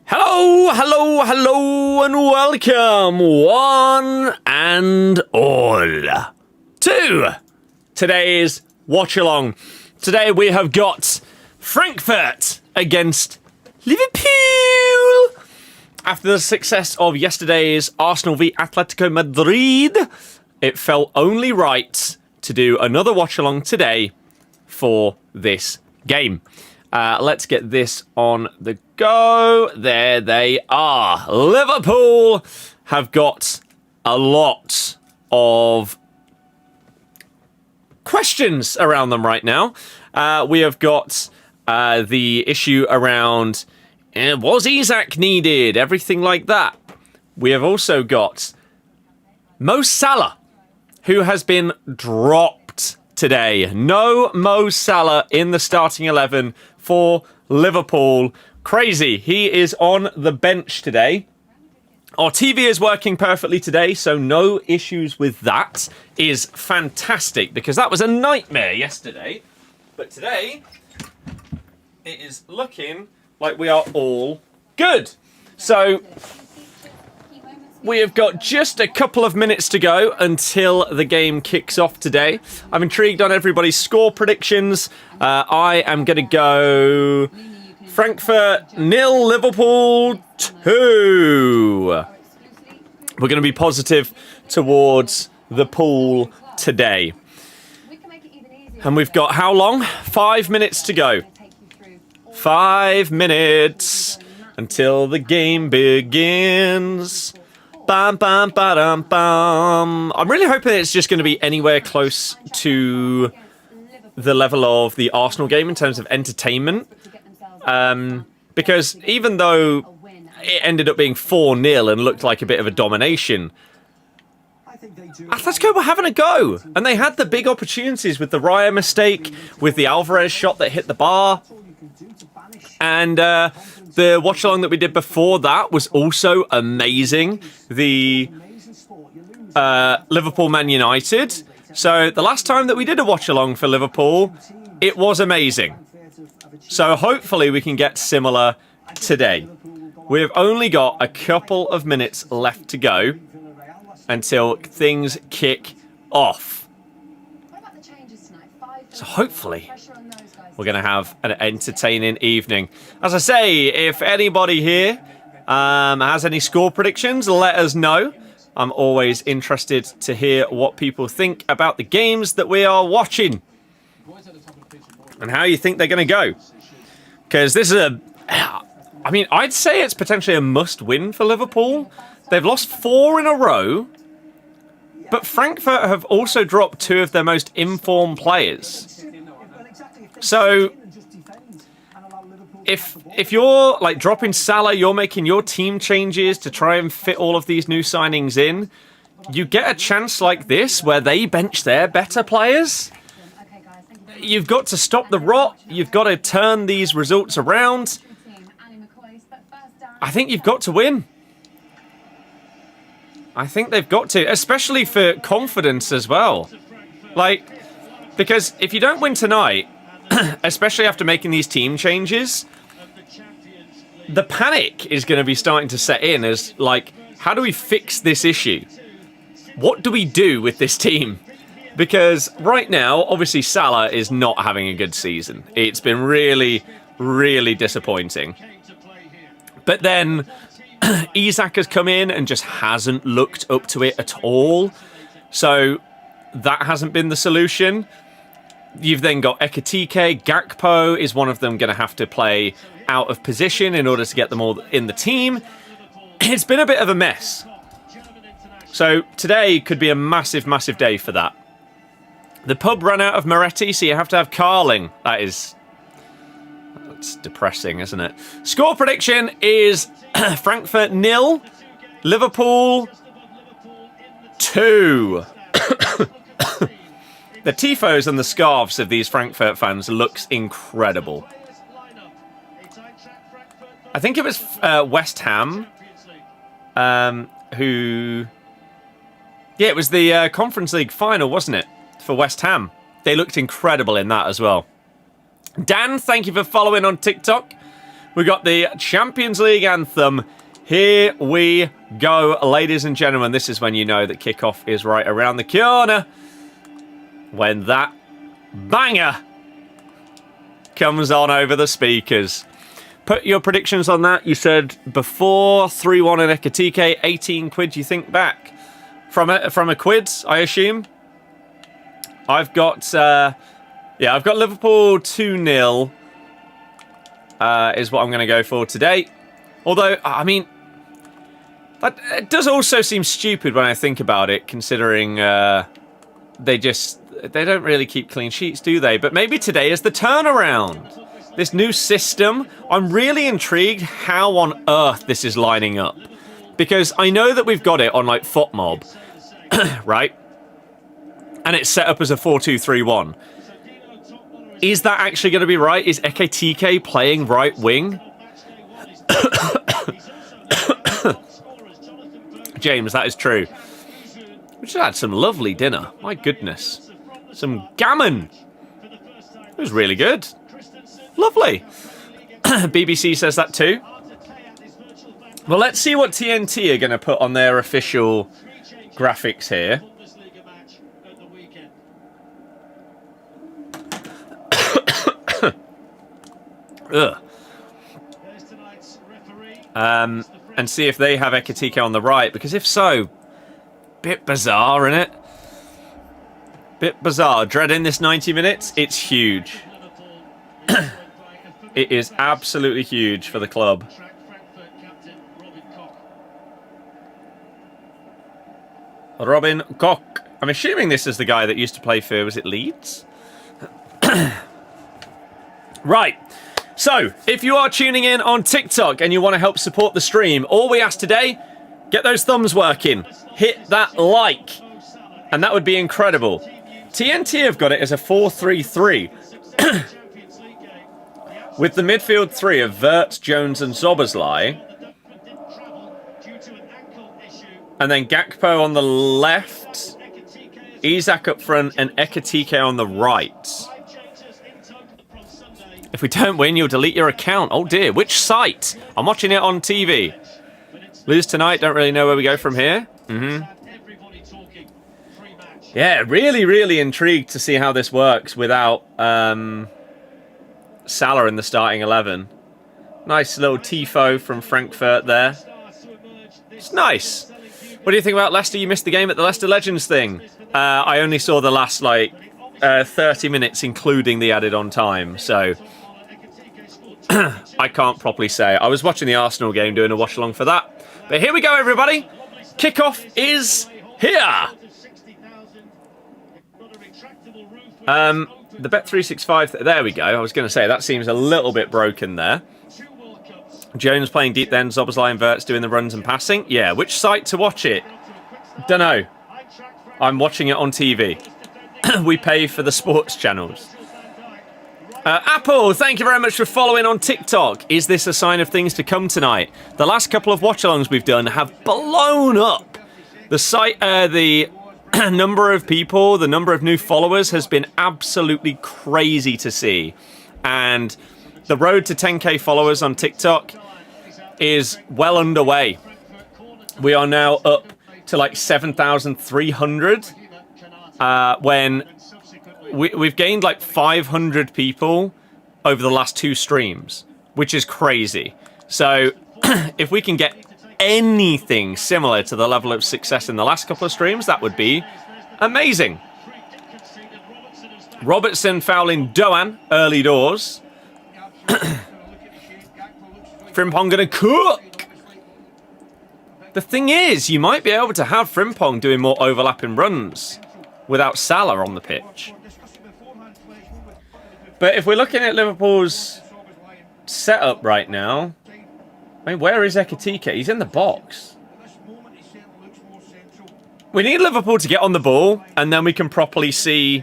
Hello, hello, hello, and welcome, one and all, to today's watch-along. Today we have got Frankfurt against Liverpool. After the success of yesterday's Arsenal v Atletico Madrid, it felt only right to do another watch-along today for this game. Let's get this on the go. There they are. Liverpool have got a lot of questions around them right now. We have got the issue around, was Isak needed? Everything like that. We have also got Mo Salah, who has been dropped today. No Mo Salah in the starting 11 for Liverpool. Crazy. He is on the bench today. Our TV is working perfectly today, so no issues with that. Is fantastic, because that was a nightmare yesterday. But today, it is looking like we are all good. So we have got just a couple of minutes to go until the game kicks off today. I'm intrigued on everybody's score predictions. I am going to go Frankfurt 0, Liverpool 2. We're going to be positive towards the pool today. And we've got how long? 5 minutes to go. 5 minutes until the game begins. Bam, bam, ba-dum, bam. I'm really hoping it's just going to be anywhere close to the level of the Arsenal game in terms of entertainment. Because even though it ended up being 4-0 and looked like a bit of a domination, Atletico were having a go. And they had the big opportunities with the Raya mistake, with the Alvarez shot that hit the bar. And the watch-along that we did before that was also amazing. The Liverpool Man United. So the last time that we did a watch-along for Liverpool, it was amazing. So hopefully we can get similar today. We've only got a couple of minutes left to go until things kick off. So hopefully we're going to have an entertaining evening. As I say, if anybody here has any score predictions, let us know. I'm always interested to hear what people think about the games that we are watching and how you think they're going to go. Because this is I mean, I'd say it's potentially a must-win for Liverpool. They've lost 4 in a row, but Frankfurt have also dropped 2 of their most informed players. So if you're like dropping Salah, you're making your team changes to try and fit all of these new signings in, you get a chance like this where they bench their better players. You've got to stop the rot. You've got to turn these results around. I think you've got to win. I think they've got to, especially for confidence as well. Like, because if you don't win tonight, especially after making these team changes, the panic is going to be starting to set in as, like, how do we fix this issue? What do we do with this team? Because right now, obviously, Salah is not having a good season. It's been really, really disappointing. But then Isak has come in and just hasn't looked up to it at all. So that hasn't been the solution. You've then got Ekitike. Gakpo is one of them going to have to play out of position in order to get them all in the team. It's been a bit of a mess. So today could be a massive, massive day for that. The pub ran out of Moretti, so you have to have Carling. That's depressing, isn't it? Score prediction is Frankfurt 0, Liverpool 2. The tifos and the scarves of these Frankfurt fans looks incredible. I think it was West Ham who... Yeah, it was the Conference League final, wasn't it? For West Ham. They looked incredible in that as well. Dan, thank you for following on TikTok. We got the Champions League anthem. Here we go, ladies and gentlemen. This is when you know that kickoff is right around the corner. When that banger comes on over the speakers. Put your predictions on that. You said before 3-1 in Ekatike, 18 quid you think back. From a quid, I assume. I've got Liverpool 2-0 is what I'm going to go for today. Although, I mean, it does also seem stupid when I think about it, considering they don't really keep clean sheets, do they? But maybe today is the turnaround. This new system, I'm really intrigued how on earth this is lining up. Because I know that we've got it on, like, FOotMob, right? And it's set up as a 4-2-3-1. Is that actually going to be right? Is Ekatike playing right wing? James, that is true. We just had some lovely dinner. My goodness. Some gammon. It was really good. Lovely. BBC says that too. Well, let's see what TNT are going to put on their official graphics here. Ugh. And see if they have Ekatike on the right, because if so, bit bizarre, innit? Bit bizarre. Dreading this 90 minutes? It's huge. It is absolutely huge for the club. Robin Koch. I'm assuming this is the guy that used to play for, was it Leeds? Right. So, if you are tuning in on TikTok and you want to help support the stream, all we ask today, get those thumbs working. Hit that like. And that would be incredible. TNT have got it as a 4-3-3. With the midfield three of Vert, Jones and Szoboszlai. And then Gakpo on the left. Isak up front and Ekatike on the right. If we don't win, you'll delete your account. Oh dear, which site? I'm watching it on TV. Lose tonight, don't really know where we go from here. Yeah, really, really intrigued to see how this works without Salah in the starting 11. Nice little tifo from Frankfurt there. It's nice. What do you think about Leicester? You missed the game at the Leicester Legends thing. I only saw the last, 30 minutes, including the added on time, so I can't properly say. I was watching the Arsenal game, doing a watch along for that. But here we go, everybody. Kickoff is here. The Bet365, there we go. I was going to say, that seems a little bit broken there. Jones playing deep then, Szoboszlai and Verts doing the runs and passing. Yeah, which site to watch it? Dunno. I'm watching it on TV. We pay for the sports channels. Apple, thank you very much for following on TikTok. Is this a sign of things to come tonight? The last couple of watch-alongs we've done have blown up. The site, the number of people, the number of new followers has been absolutely crazy to see. And the road to 10k followers on TikTok is well underway. We are now up to 7,300 when we've gained 500 people over the last 2 streams, which is crazy. So if we can get anything similar to the level of success in the last couple of streams, that would be amazing. Robertson fouling Doan early doors. Frimpong gonna cook. The thing is, you might be able to have Frimpong doing more overlapping runs without Salah on the pitch. But if we're looking at Liverpool's setup right now, I mean, where is Ekatike? He's in the box. We need Liverpool to get on the ball, and then we can properly see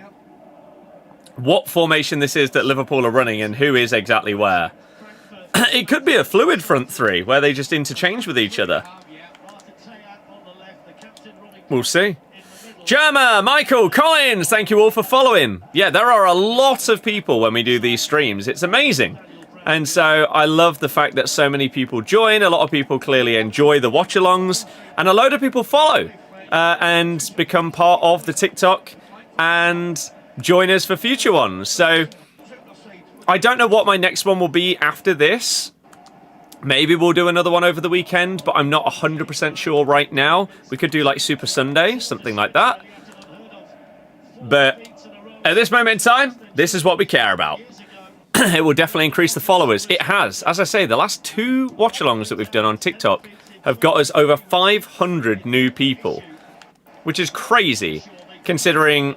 what formation this is that Liverpool are running and who is exactly where. It could be a fluid front three, where they just interchange with each other. We'll see. Germa, Michael, Collins, thank you all for following. Yeah, there are a lot of people when we do these streams. It's amazing. And so I love the fact that so many people join. A lot of people clearly enjoy the watch-alongs, and a load of people follow and become part of the TikTok and join us for future ones. So I don't know what my next one will be after this. Maybe we'll do another one over the weekend, but I'm not 100% sure right now. We could do like Super Sunday, something like that. But at this moment in time, this is what we care about. It will definitely increase the followers. It has. As I say, the last 2 watch-alongs that we've done on TikTok have got us over 500 new people, which is crazy, considering,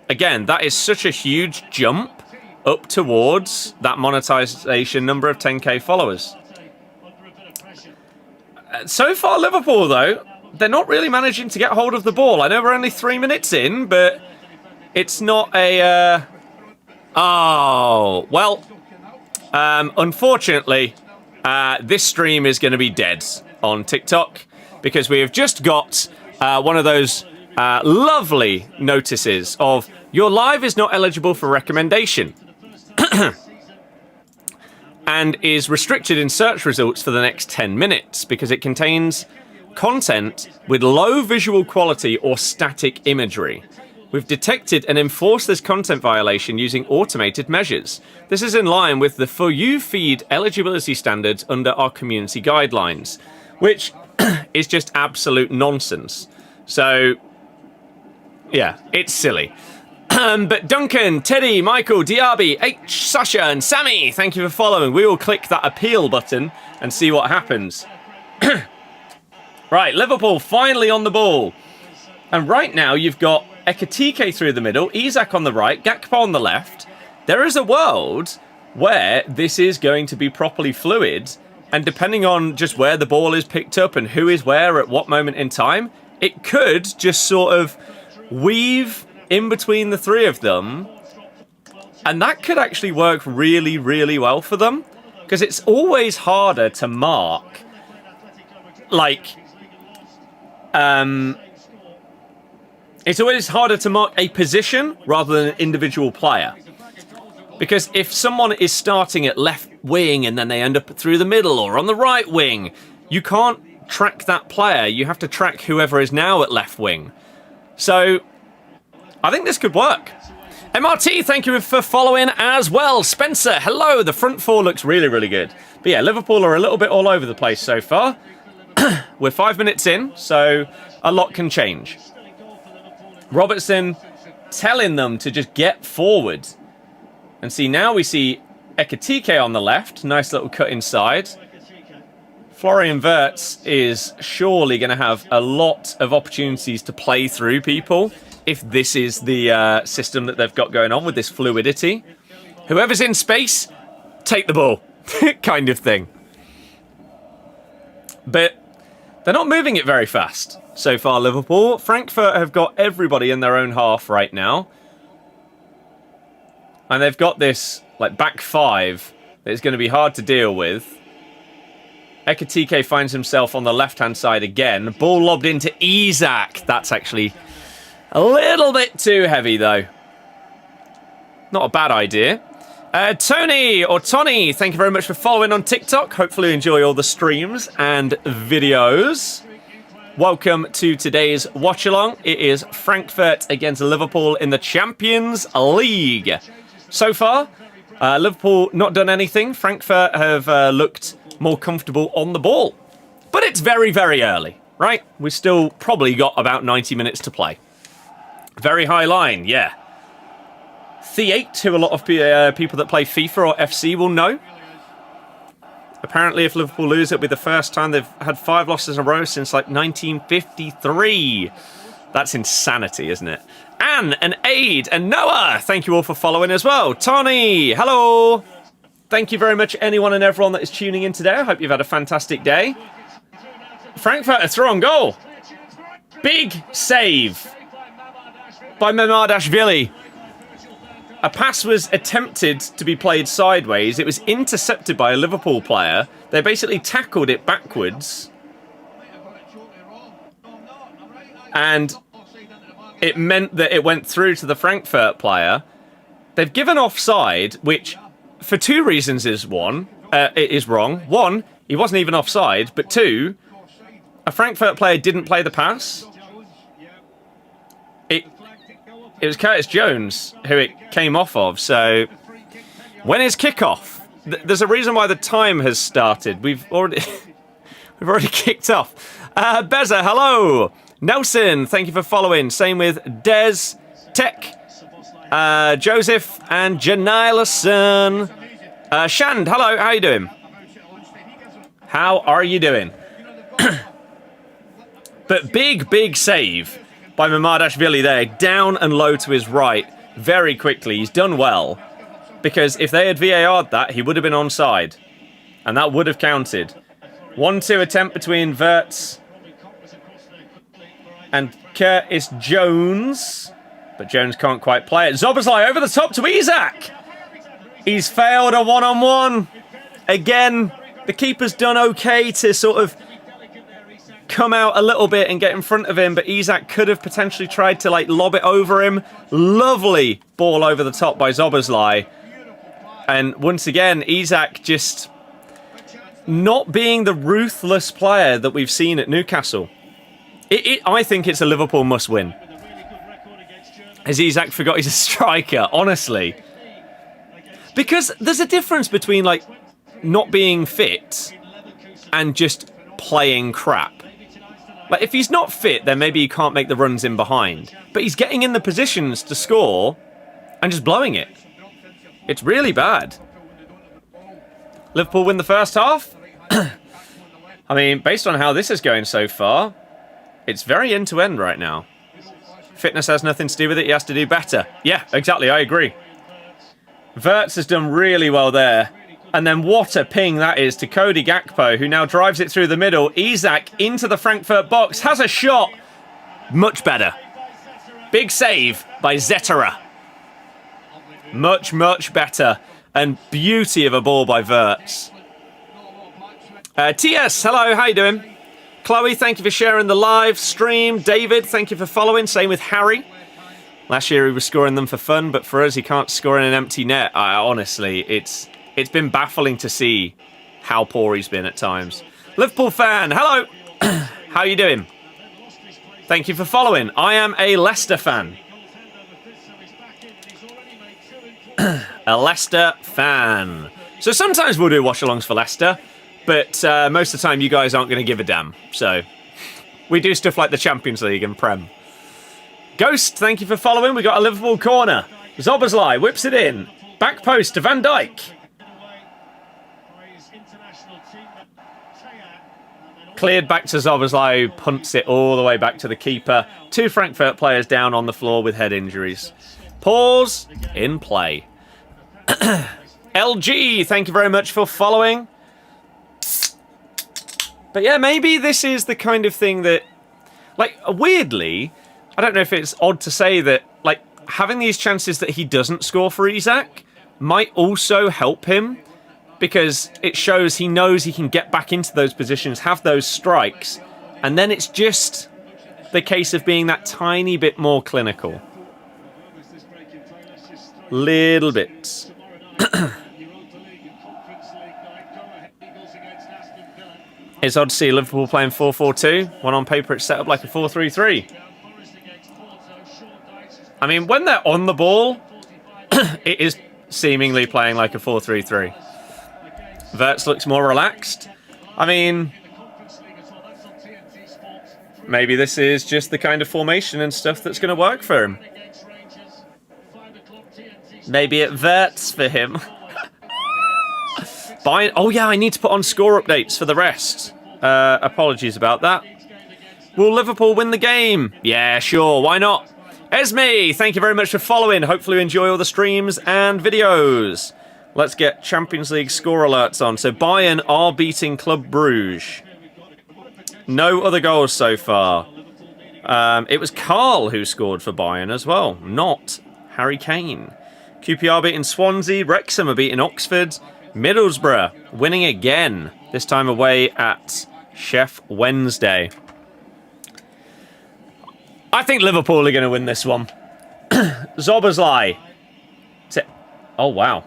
again, that is such a huge jump up towards that monetization number of 10k followers. So far, Liverpool, though, they're not really managing to get hold of the ball. I know we're only 3 minutes in, but it's not a... Oh, well, unfortunately, this stream is going to be dead on TikTok because we have just got one of those lovely notices of your live is not eligible for recommendation and is restricted in search results for the next 10 minutes because it contains content with low visual quality or static imagery. We've detected and enforced this content violation using automated measures. This is in line with the For You feed eligibility standards under our community guidelines, which is just absolute nonsense. So, yeah, it's silly. But Duncan, Teddy, Michael, Diaby, H, Sasha, and Sammy, thank you for following. We will click that appeal button and see what happens. Right, Liverpool finally on the ball. And right now you've got Ekitike through the middle, Isak on the right, Gakpo on the left. There is a world where this is going to be properly fluid, and depending on just where the ball is picked up and who is where at what moment in time, it could just sort of weave in between the 3 of them, and that could actually work really, really well for them, because it's always harder to mark, like, it's always harder to mark a position rather than an individual player. Because if someone is starting at left wing and then they end up through the middle or on the right wing, you can't track that player. You have to track whoever is now at left wing. So, I think this could work. MRT, thank you for following as well. Spencer, hello. The front 4 looks really, really good. But yeah, Liverpool are a little bit all over the place so far. We're 5 minutes in, so a lot can change. Robertson telling them to just get forward. And see, now we see Ekitike on the left. Nice little cut inside. Florian Wirtz is surely going to have a lot of opportunities to play through people if this is the system that they've got going on with this fluidity. Whoever's in space, take the ball. Kind of thing. But they're not moving it very fast so far, Liverpool. Frankfurt have got everybody in their own half right now. And they've got this like back 5 that is going to be hard to deal with. Ekitike finds himself on the left-hand side again. Ball lobbed into Isak. That's actually a little bit too heavy, though. Not a bad idea. Tony, or Tony, thank you very much for following on TikTok. Hopefully you enjoy all the streams and videos. Welcome to today's watch-along. It is Frankfurt against Liverpool in the Champions League. So far, Liverpool not done anything. Frankfurt have looked more comfortable on the ball. But it's very, very early, right? We've still probably got about 90 minutes to play. Very high line, yeah. The8, who a lot of people that play FIFA or FC will know. Apparently, if Liverpool lose, it'll be the first time they've had 5 losses in a row since, like, 1953. That's insanity, isn't it? Anne and Aid and Noah, thank you all for following as well. Tony, hello. Thank you very much, anyone and everyone that is tuning in today. I hope you've had a fantastic day. Frankfurt are through on goal. Big save by Mamardashvili. A pass was attempted to be played sideways. It was intercepted by a Liverpool player. They basically tackled it backwards. And it meant that it went through to the Frankfurt player. They've given offside, which for two reasons is one, it is wrong. One, he wasn't even offside, but two, a Frankfurt player didn't play the pass. It was Curtis Jones who it came off of, so when is kickoff? There's a reason why the time has started. We've already kicked off. Beza, hello. Nelson, thank you for following. Same with Des, Tech, Joseph, and Janilison. Shand, hello. How are you doing? How are you doing? But big save by Mamardashvili there. Down and low to his right very quickly. He's done well. Because if they had VAR'd that, he would have been onside. And that would have counted. 1-2 attempt between Wirtz and Curtis Jones. But Jones can't quite play it. Zoboslai over the top to Isak. He's failed a one-on-one. Again, the keeper's done okay to sort of come out a little bit and get in front of him, but Isak could have potentially tried to lob it over him. Lovely ball over the top by Zoboslai. And once again, Isak just not being the ruthless player that we've seen at Newcastle. I think it's a Liverpool must-win. Has Isak forgot he's a striker? Honestly. Because there's a difference between, not being fit and just playing crap. If he's not fit, then maybe he can't make the runs in behind. But he's getting in the positions to score and just blowing it. It's really bad. Liverpool win the first half? I mean, based on how this is going so far, it's very end-to-end right now. Fitness has nothing to do with it. He has to do better. Yeah, exactly. I agree. Wirtz has done really well there. And then what a ping that is to Cody Gakpo, who now drives it through the middle. Isak into the Frankfurt box. Has a shot. Much better. Big save by Zetera. Much better. And beauty of a ball by Wirtz. TS, hello, how you doing? Chloe, thank you for sharing the live stream. David, thank you for following. Same with Harry. Last year he was scoring them for fun, but for us he can't score in an empty net. Honestly, it's been baffling to see how poor he's been at times. Liverpool fan, hello. How you doing? Thank you for following. I am a Leicester fan. A Leicester fan. So sometimes we'll do watch-alongs for Leicester, but most of the time you guys aren't going to give a damn. So we do stuff like the Champions League and Prem. Ghost, thank you for following. We got a Liverpool corner. Zoboslai whips it in. Back post to Van Dijk. Cleared back to Zoboslai, who punts it all the way back to the keeper. Two Frankfurt players down on the floor with head injuries. Pause in play. LG, thank you very much for following. But yeah, maybe this is the kind of thing that, weirdly, I don't know if it's odd to say that, having these chances that he doesn't score for Isak might also help him, because it shows he knows he can get back into those positions, have those strikes, and then it's just the case of being that tiny bit more clinical. Little bit. It's odd to see Liverpool playing 4-4-2. When on paper it's set up like a 4-3-3. I mean, when they're on the ball, it is seemingly playing like a 4-3-3. Wirtz looks more relaxed. I mean, maybe this is just the kind of formation and stuff that's going to work for him. Maybe it Wirtz for him. Oh yeah, I need to put on score updates for the rest. Apologies about that. Will Liverpool win the game? Yeah, sure, why not? Esme, thank you very much for following. Hopefully you enjoy all the streams and videos. Let's get Champions League score alerts on. So Bayern are beating Club Brugge. No other goals so far. It was Carl who scored for Bayern as well, not Harry Kane. QPR beating Swansea. Wrexham are beating Oxford. Middlesbrough winning again, this time away at Chef Wednesday. I think Liverpool are going to win this one. Zoboslai. Oh, wow.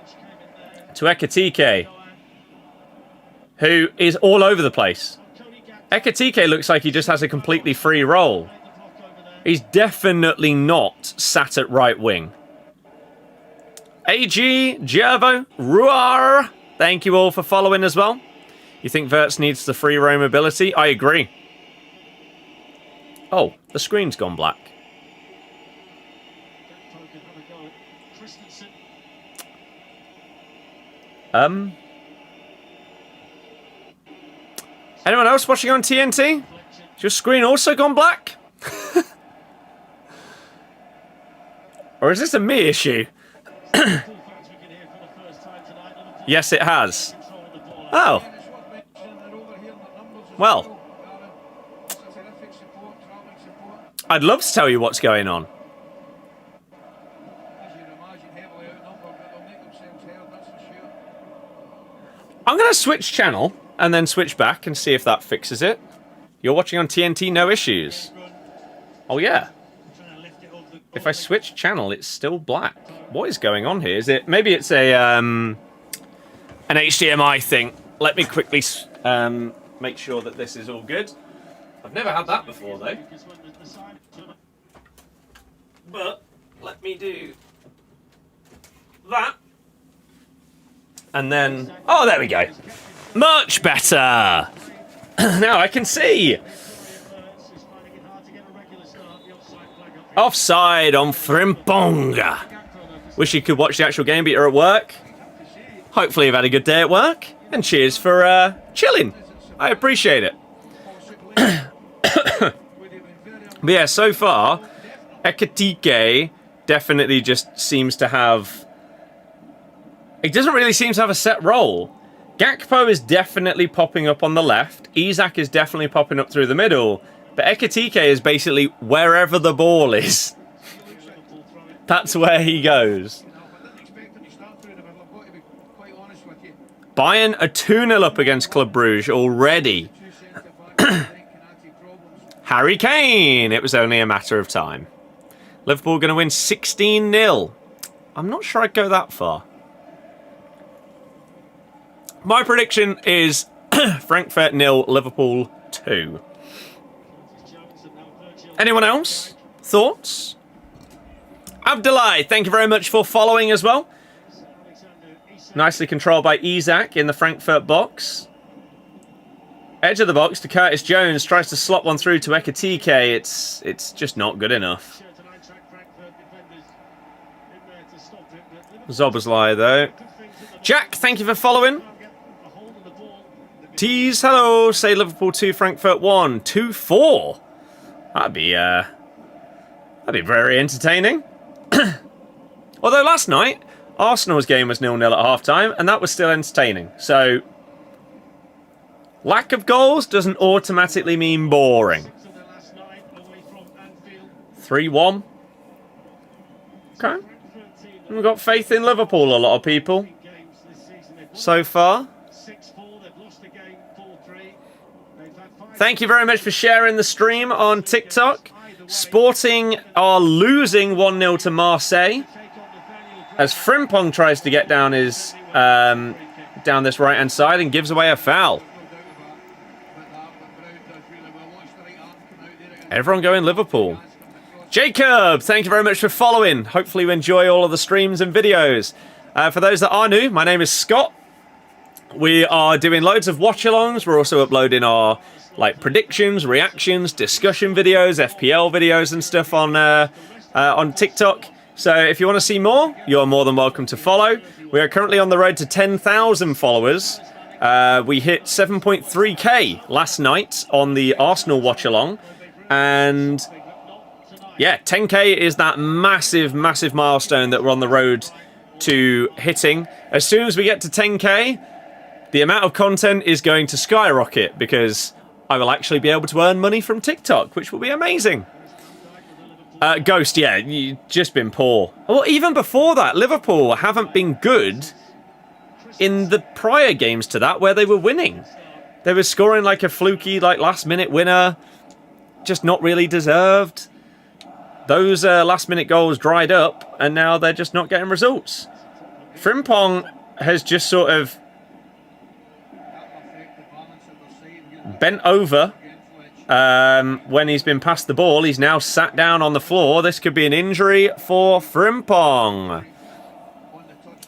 to Ekatike, who is all over the place. Ekatike looks like he just has a completely free role. He's definitely not sat at right wing. AG, Gervo, Ruar, thank you all for following as well. You think Wirtz needs the free roam ability? I agree. Oh, the screen's gone black. Anyone else watching on TNT? Has your screen also gone black? Or is this a me issue? Yes, it has. Oh. Well. I'd love to tell you what's going on. I'm going to switch channel and then switch back and see if that fixes it. You're watching on TNT, no issues. Oh, yeah. If I switch channel, it's still black. What is going on here? Is it... Maybe it's a an HDMI thing. Let me quickly make sure that this is all good. I've never had that before, though. But let me do that. And then... Oh, there we go. Much better. Now I can see. Offside on Frimpong. Wish you could watch the actual game, but you're at work. Hopefully you've had a good day at work. And cheers for chilling. I appreciate it. But yeah, so far, Ekatike definitely just seems to have... He doesn't really seem to have a set role. Gakpo is definitely popping up on the left. Isak is definitely popping up through the middle. But Ekatike is basically wherever the ball is. That's where he goes. Bayern are 2-0 up against Club Brugge already. Harry Kane. It was only a matter of time. Liverpool going to win 16-0. I'm not sure I'd go that far. My prediction is Frankfurt 0, Liverpool 2. Anyone else? Thoughts? Abdullah, thank you very much for following as well. Nicely controlled by Isak in the Frankfurt box. Edge of the box to Curtis Jones. Tries to slot one through to Ekatike. It's just not good enough. Zoboslai, though. Jack, thank you for following. Tease, hello. Say Liverpool 2, Frankfurt 1. 2-4. That'd be very entertaining. Although last night, Arsenal's game was 0-0 at half-time, and that was still entertaining. So, lack of goals doesn't automatically mean boring. 3-1. Okay. We've got faith in Liverpool, a lot of people. So far. Thank you very much for sharing the stream on TikTok. Sporting are losing 1-0 to Marseille. As Frimpong tries to get down his down this right-hand side and gives away a foul. Everyone going Liverpool. Jacob, thank you very much for following. Hopefully you enjoy all of the streams and videos. For those that are new, my name is Scott. We are doing loads of watch-alongs. We're also uploading our predictions, reactions, discussion videos, FPL videos and stuff on TikTok. So if you want to see more, you're more than welcome to follow. We are currently on the road to 10,000 followers. We hit 7.3k last night on the Arsenal watch-along. And yeah, 10k is that massive, massive milestone that we're on the road to hitting. As soon as we get to 10k, the amount of content is going to skyrocket because I will actually be able to earn money from TikTok, which will be amazing. Ghost, yeah, you've just been poor. Well, even before that, Liverpool haven't been good in the prior games to that where they were winning. They were scoring like a fluky, last-minute winner, just not really deserved. Those last-minute goals dried up, and now they're just not getting results. Frimpong has just sort of bent over when he's been passed the ball. He's now sat down on the floor. This could be an injury for Frimpong.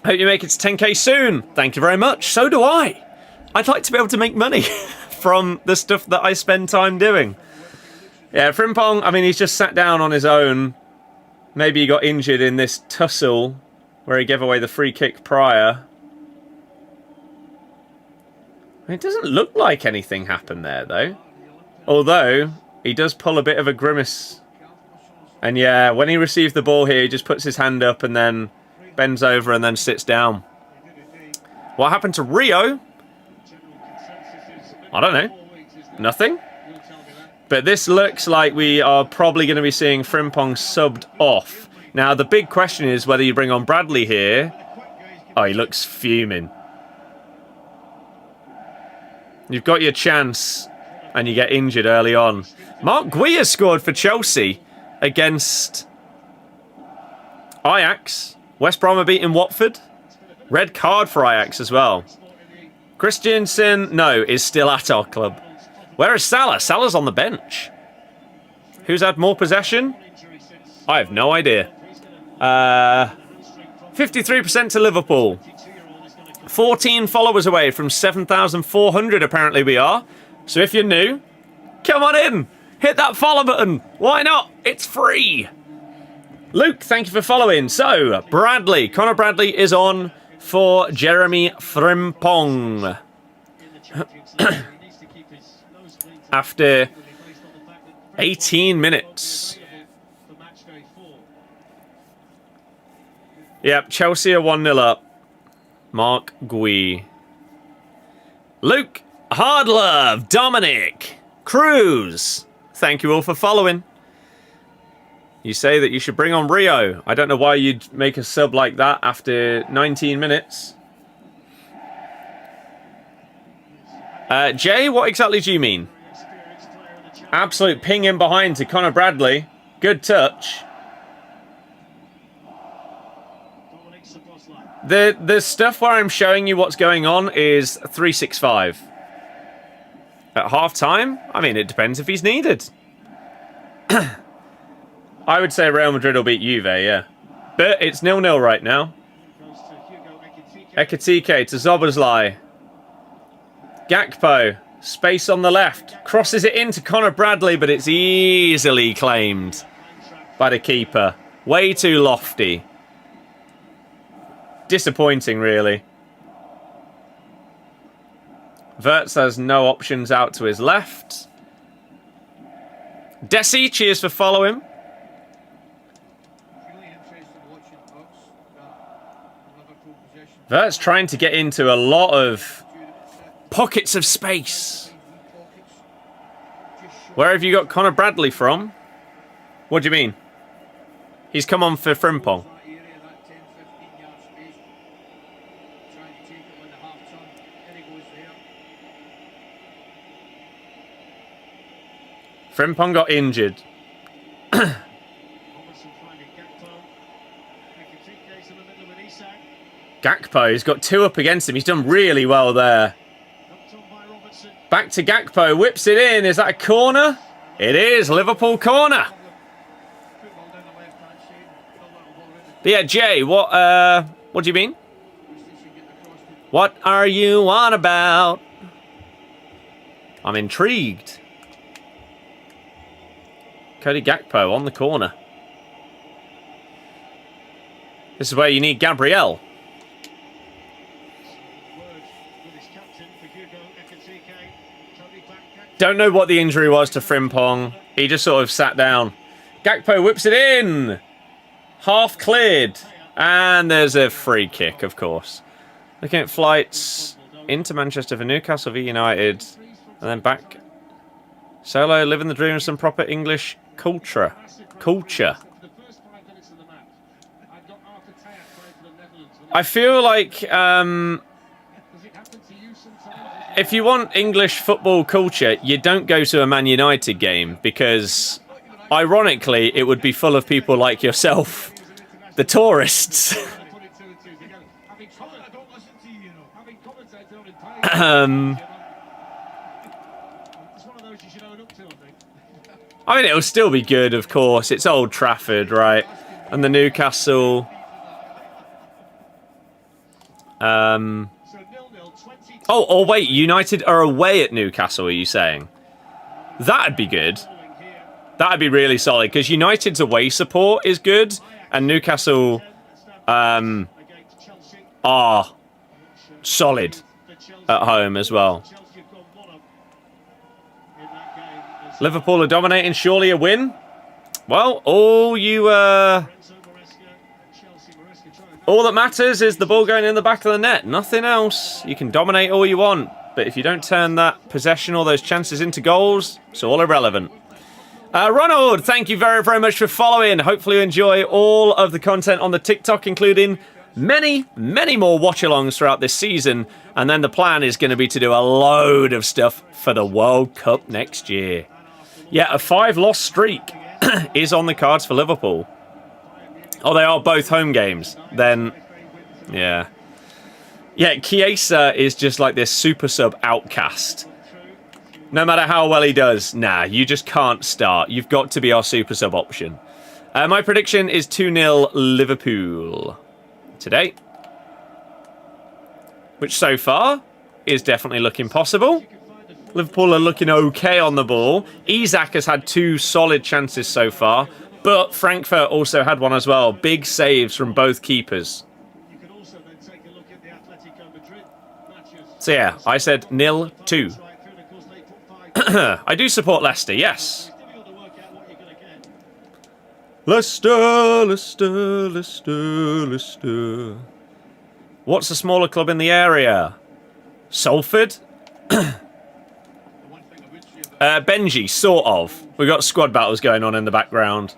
Hope you make it to 10k soon. Thank you very much. So do I. I'd like to be able to make money from the stuff that I spend time doing. Yeah, Frimpong, I mean, he's just sat down on his own. Maybe he got injured in this tussle where he gave away the free kick prior. It doesn't look like anything happened there, though. Although, he does pull a bit of a grimace. And yeah, when he received the ball here, he just puts his hand up and then bends over and then sits down. What happened to Rio? I don't know. Nothing? But this looks like we are probably going to be seeing Frimpong subbed off. Now, the big question is whether you bring on Bradley here. Oh, he looks fuming. You've got your chance, and you get injured early on. Mark Guia scored for Chelsea against Ajax. West Brom are beating Watford. Red card for Ajax as well. Christiansen, no, is still at our club. Where is Salah? Salah's on the bench. Who's had more possession? I have no idea. 53% to Liverpool. 14 followers away from 7,400 apparently we are. So if you're new, come on in. Hit that follow button. Why not? It's free. Luke, thank you for following. So, Bradley. Conor Bradley is on for Jeremy Frimpong. After 18 minutes. Yep, Chelsea are 1-0 up. Mark Gui. Luke, Hardlove, Dominic, Cruz. Thank you all for following. You say that you should bring on Rio. I don't know why you'd make a sub like that after 19 minutes. Jay, what exactly do you mean? Absolute ping in behind to Conor Bradley. Good touch. The stuff where I'm showing you what's going on is 365. At half time, I mean, it depends if he's needed. I would say Real Madrid will beat Juve, yeah. But it's 0-0 right now. Ekitike to Zoboslai. Gakpo, space on the left. Crosses it into Conor Bradley, but it's easily claimed by the keeper. Way too lofty. Disappointing, really. Wirtz has no options out to his left. Desi, cheers for following. Wirtz trying to get into a lot of pockets of space. Where have you got Conor Bradley from? What do you mean? He's come on for Frimpong. Frimpong got injured. Gakpo, he's got two up against him. He's done really well there. Back to Gakpo, whips it in. Is that a corner? It is. Liverpool corner. But yeah, Jay, what do you mean? What are you on about? I'm intrigued. Cody Gakpo on the corner. This is where you need Gabriel. Don't know what the injury was to Frimpong. He just sort of sat down. Gakpo whips it in. Half cleared. And there's a free kick, of course. Looking at flights into Manchester for Newcastle v United. And then back. Solo, living the dream of some proper English culture. I feel like if you want English football culture, you don't go to a Man United game because, ironically, it would be full of people like yourself, the tourists. I mean, it'll still be good, of course. It's Old Trafford, right? And the Newcastle. Oh, wait, United are away at Newcastle, are you saying? That'd be good. That'd be really solid, because United's away support is good, and Newcastle are solid at home as well. Liverpool are dominating, surely a win? Well, all that matters is the ball going in the back of the net. Nothing else. You can dominate all you want, but if you don't turn that possession or those chances into goals, it's all irrelevant. Ronald, thank you very, very much for following. Hopefully you enjoy all of the content on the TikTok, including many, many more watch-alongs throughout this season. And then the plan is going to be to do a load of stuff for the World Cup next year. Yeah, a 5-loss streak is on the cards for Liverpool. Oh, they are both home games. Then, yeah. Yeah, Chiesa is just like this super sub outcast. No matter how well he does, nah, you just can't start. You've got to be our super sub option. My prediction is 2-0 Liverpool today. Which so far is definitely looking possible. Liverpool are looking okay on the ball. Isak has had 2 solid chances so far, but Frankfurt also had one as well. Big saves from both keepers. So yeah, I said 0-2. I do support Leicester, yes. Leicester, Leicester, Leicester, Leicester. What's the smaller club in the area? Salford? Benji, sort of. We've got squad battles going on in the background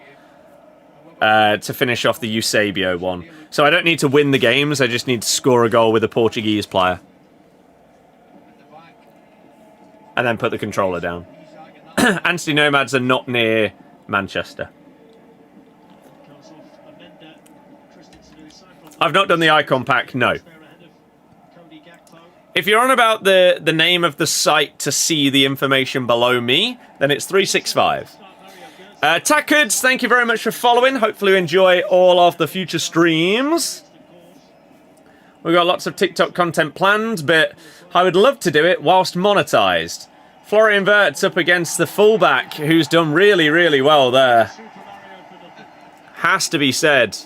to finish off the Eusebio one. So I don't need to win the games, I just need to score a goal with a Portuguese player. And then put the controller down. Anthony Nomads are not near Manchester. I've not done the icon pack, no. If you're on about the name of the site to see the information below me, then it's 365. Tackards, thank you very much for following. Hopefully you enjoy all of the future streams. We've got lots of TikTok content planned, but I would love to do it whilst monetized. Florian Wirtz up against the fullback, who's done really, really well there. Has to be said.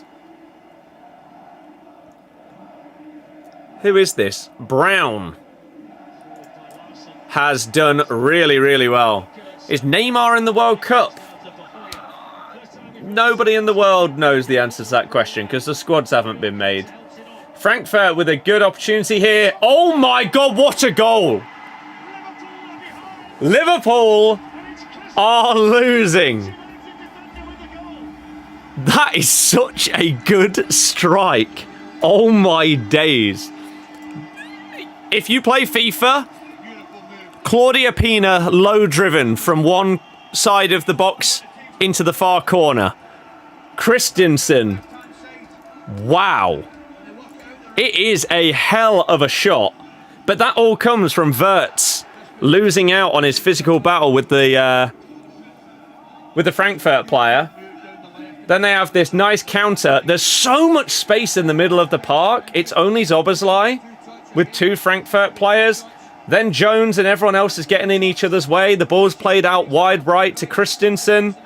Who is this? Brown has done really, really well. Is Neymar in the World Cup? Nobody in the world knows the answer to that question because the squads haven't been made. Frankfurt with a good opportunity here. Oh my God, what a goal! Liverpool are losing. That is such a good strike. Oh my days. If you play FIFA, Claudia Pina low driven from one side of the box into the far corner. Christensen. Wow. It is a hell of a shot. But that all comes from Wirtz losing out on his physical battle with the Frankfurt player. Then they have this nice counter. There's so much space in the middle of the park. It's only Zoboszlai with 2 Frankfurt players. Then Jones and everyone else is getting in each other's way. The ball's played out wide right to Christensen.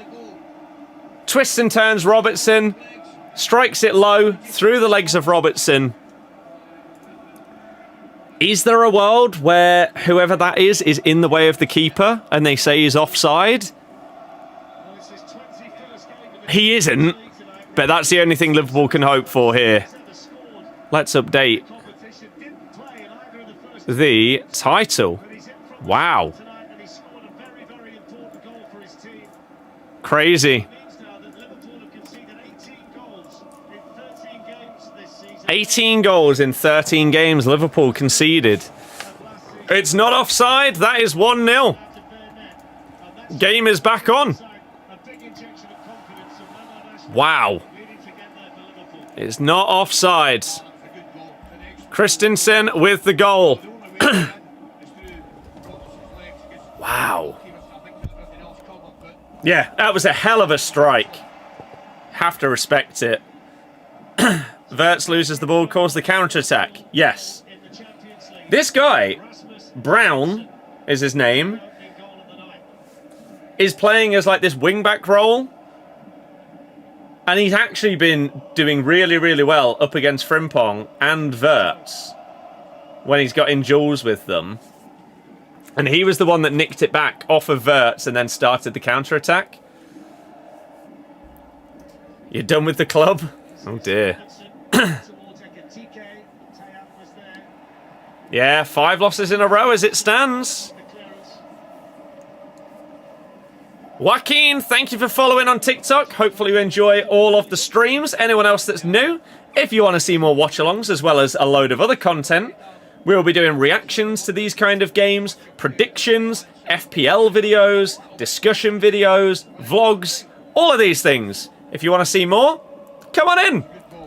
Twists and turns Robertson. Strikes it low through the legs of Robertson. Is there a world where whoever that is in the way of the keeper and they say he's offside? He isn't, but that's the only thing Liverpool can hope for here. Let's update the title. Wow. Crazy. 18 goals in 13 games Liverpool conceded. It's not offside. That is 1-0. Game is back on. Wow. It's not offside. Christensen with the goal. Wow. Yeah, that was a hell of a strike. Have to respect it. Wirtz loses the ball, calls the counter-attack. Yes. This guy, Brown is his name, is playing as like this wing-back role. And he's actually been doing really, really well up against Frimpong and Wirtz when he's got in duels with them. And he was the one that nicked it back off of Wirtz and then started the counter-attack. You're done with the club? Oh dear. Yeah, 5 losses in a row as it stands. Joaquin, thank you for following on TikTok. Hopefully you enjoy all of the streams. Anyone else that's new, if you want to see more watch-alongs as well as a load of other content, we'll be doing reactions to these kind of games, predictions, FPL videos, discussion videos, vlogs, all of these things. If you want to see more, come on in.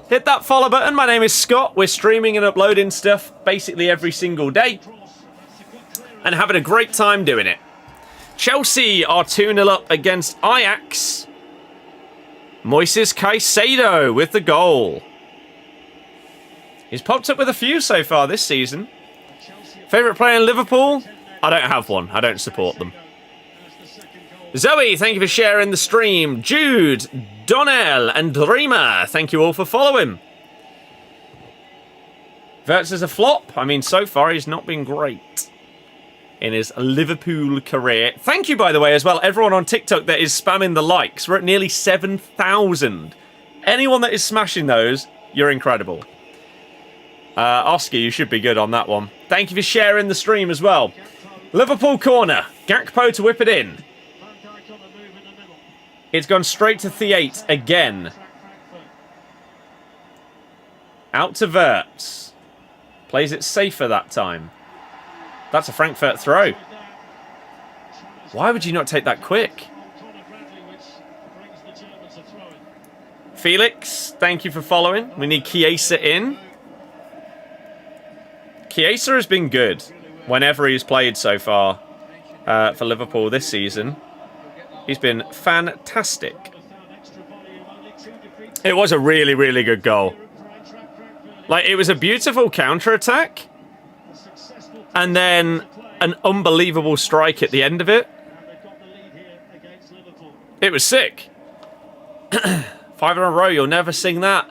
Hit that follow button. My name is Scott. We're streaming and uploading stuff basically every single day and having a great time doing it. Chelsea are 2-0 up against Ajax. Moises Caicedo with the goal. He's popped up with a few so far this season. Favourite player in Liverpool? I don't have one. I don't support them. Zoe, thank you for sharing the stream. Jude, Donnell, and Dreamer, thank you all for following. Wirtz is a flop. I mean, so far he's not been great in his Liverpool career. Thank you, by the way, as well, everyone on TikTok that is spamming the likes. We're at nearly 7,000. Anyone that is smashing those, you're incredible. Oscar, you should be good on that one. Thank you for sharing the stream as well. Liverpool corner. Gakpo to whip it in. It's gone straight to Theate again. Out to Wirtz. Plays it safer that time. That's a Frankfurt throw. Why would you not take that quick? Felix, thank you for following. We need Chiesa in. Chiesa has been good whenever he's played so far for Liverpool this season. He's been fantastic. It was a really, really good goal. Like, it was a beautiful counter-attack. And then an unbelievable strike at the end of it. It was sick. 5 in a row, you'll never sing that.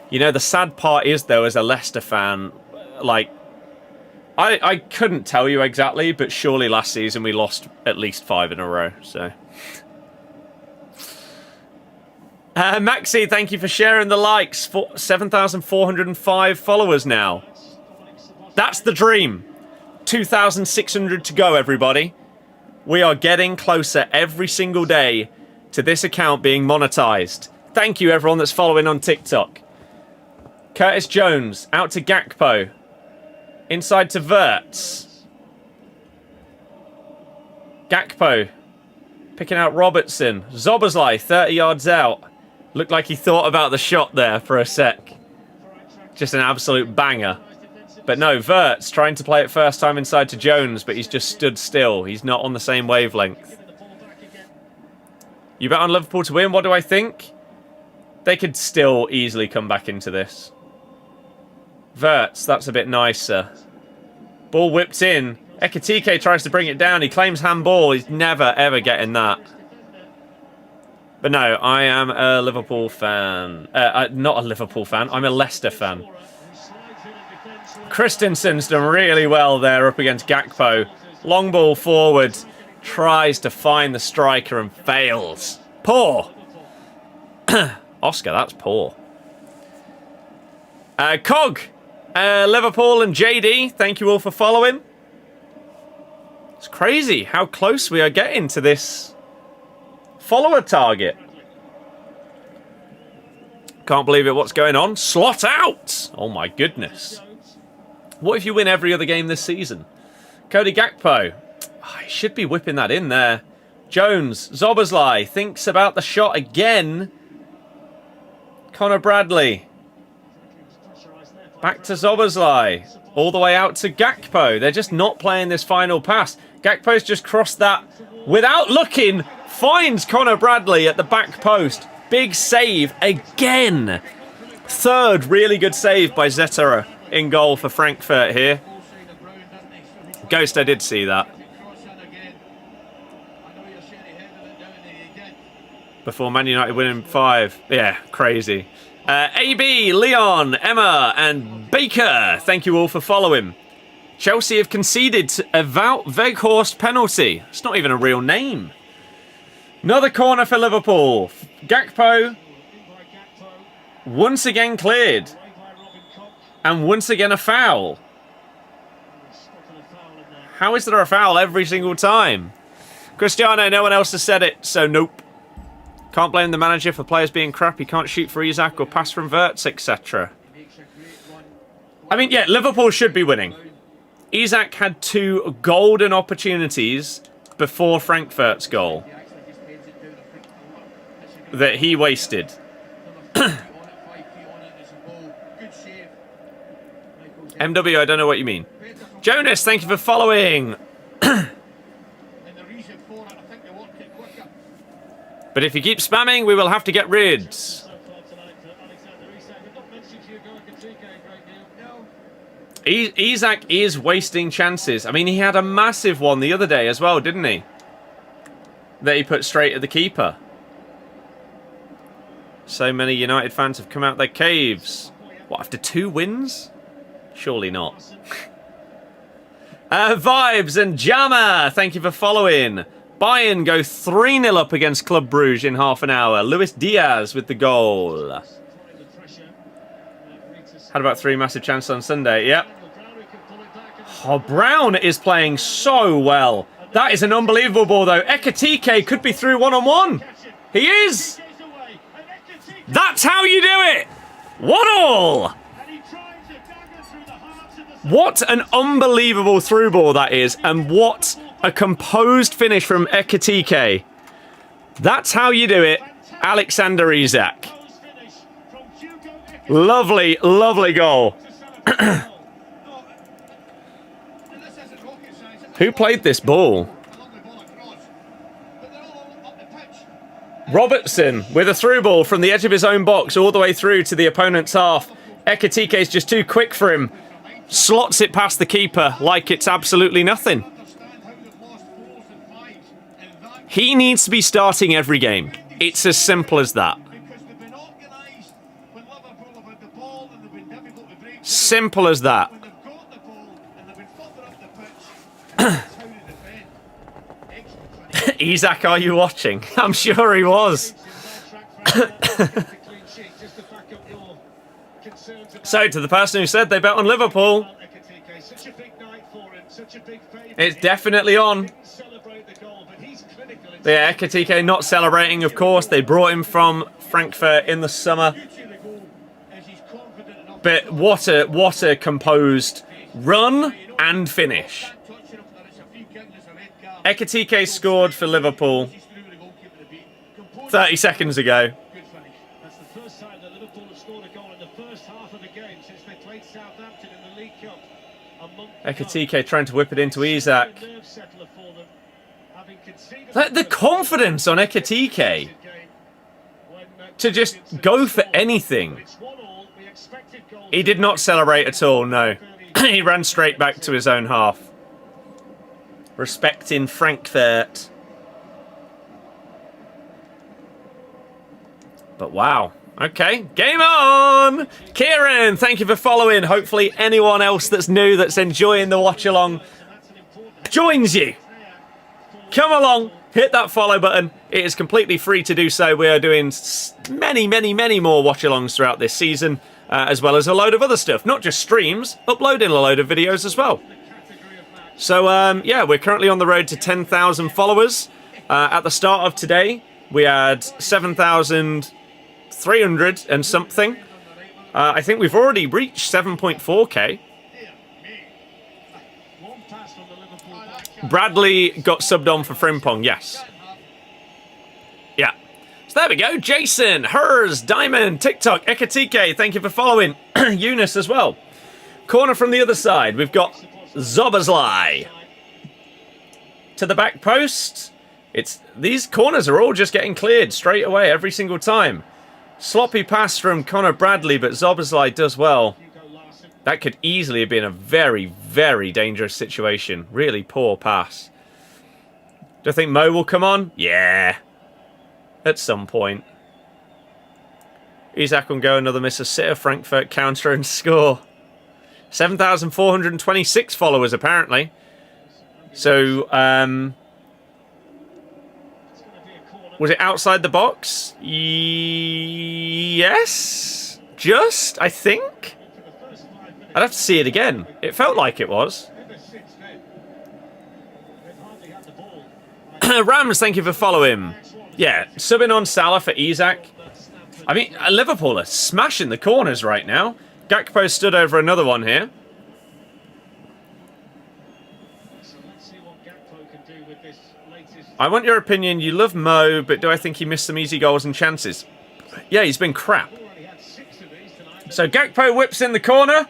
You know, the sad part is, though, as a Leicester fan, like, I couldn't tell you exactly, but surely last season we lost at least 5 in a row, so. Maxi, thank you for sharing the likes. 7,405 followers now. That's the dream. 2,600 to go, everybody. We are getting closer every single day to this account being monetized. Thank you, everyone that's following on TikTok. Curtis Jones, out to Gakpo. Inside to Wirtz. Gakpo. Picking out Robertson. Zoboszlai, 30 yards out. Looked like he thought about the shot there for a sec. Just an absolute banger. But no, Wirtz trying to play it first time inside to Jones, but he's just stood still. He's not on the same wavelength. You bet on Liverpool to win? What do I think? They could still easily come back into this. Wirtz, that's a bit nicer. Ball whipped in. Ekitike tries to bring it down. He claims handball. He's never, ever getting that. But no, I am a Liverpool fan. Not a Liverpool fan. I'm a Leicester fan. Christensen's done really well there up against Gakpo. Long ball forward. Tries to find the striker and fails. Poor. Oscar, that's poor. Cog. Liverpool and JD, thank you all for following. It's crazy how close we are getting to this follower target. Can't believe it. What's going on? Slot out! Oh my goodness. What if you win every other game this season? Cody Gakpo. Oh, he should be whipping that in there. Jones. Zoboszlai thinks about the shot again. Connor Bradley. Back to Szoboszlai. All the way out to Gakpo. They're just not playing this final pass. Gakpo's just crossed that without looking. Finds Connor Bradley at the back post. Big save again. Third really good save by Zetterer in goal for Frankfurt here. Ghost, I did see that. Before Man United winning 5. Yeah, crazy. AB, Leon, Emma, and Baker, thank you all for following. Chelsea have conceded a Wout Weghorst penalty. It's not even a real name. Another corner for Liverpool. Gakpo, once again cleared. And once again a foul. How is there a foul every single time? Cristiano, no one else has said it, so nope. Can't blame the manager for players being crap. He can't shoot for Isak or pass from Wirtz, etc. I mean, yeah, Liverpool should be winning. Isak had 2 golden opportunities before Frankfurt's goal that he wasted. MW, I don't know what you mean. Jonas, thank you for following. But if you keep spamming, we will have to get rid. Isak is wasting chances. I mean, he had a massive one the other day as well, didn't he? That he put straight at the keeper. So many United fans have come out their caves. What, after 2 wins? Surely not. Vibes and Jama, thank you for following. Bayern go 3-0 up against Club Brugge in half an hour. Luis Diaz with the goal. Had about 3 massive chances on Sunday. Yep. Oh, Brown is playing so well. That is an unbelievable ball, though. Ekitike could be through one-on-one. He is. That's how you do it. 1-1. What an unbelievable through ball that is. And what a composed finish from Ekitike. That's how you do it, Alexander Isak. Lovely, lovely goal. Who played this ball? Robertson with a through ball from the edge of his own box all the way through to the opponent's half. Ekitike is just too quick for him. Slots it past the keeper like it's absolutely nothing. He needs to be starting every game. It's as simple as that. Simple as that. Isak, are you watching? I'm sure he was. So, to the person who said they bet on Liverpool, it's definitely on. Yeah, Ekitike not celebrating, of course. They brought him from Frankfurt in the summer. But what a composed run and finish. Ekitike scored for Liverpool 30 seconds ago. That's the first time that Liverpool have scored a goal in the first half of the game since they played Southampton in the League Cup. Ekitike trying to whip it into Isak. The confidence on Ekitike to just go for anything. He did not celebrate at all, no. He ran straight back to his own half. Respecting Frankfurt. But wow. Okay, game on! Kieran, thank you for following. Hopefully anyone else that's new, that's enjoying the watch along, joins you. Come along, hit that follow button. It is completely free to do so. We are doing many, many, many more watch alongs throughout this season, as well as a load of other stuff. Not just streams, uploading a load of videos as well. So, yeah, we're currently on the road to 10,000 followers. At the start of today, we had 7,300 and something. I think we've already reached 7.4k. Bradley got subbed on for Frimpong, yes. Yeah. So there we go. Jason, Hers, Diamond, TikTok, Ekitike, thank you for following. Eunice as well. Corner from the other side. We've got Szoboszlai. To the back post. These corners are all just getting cleared straight away every single time. Sloppy pass from Conor Bradley, but Szoboszlai does well. That could easily have been a very, very dangerous situation. Really poor pass. Do I think Mo will come on? Yeah. At some point. Isak will go another miss a sitter. Frankfurt counter and score. 7,426 followers apparently. So, was it outside the box? Yes? Just, I think? I'd have to see it again. It felt like it was. Rams, thank you for following. Yeah, subbing on Salah for Isak. I mean, Liverpool are smashing the corners right now. Gakpo stood over another one here. I want your opinion. You love Mo, but do I think he missed some easy goals and chances? Yeah, he's been crap. So Gakpo whips in the corner.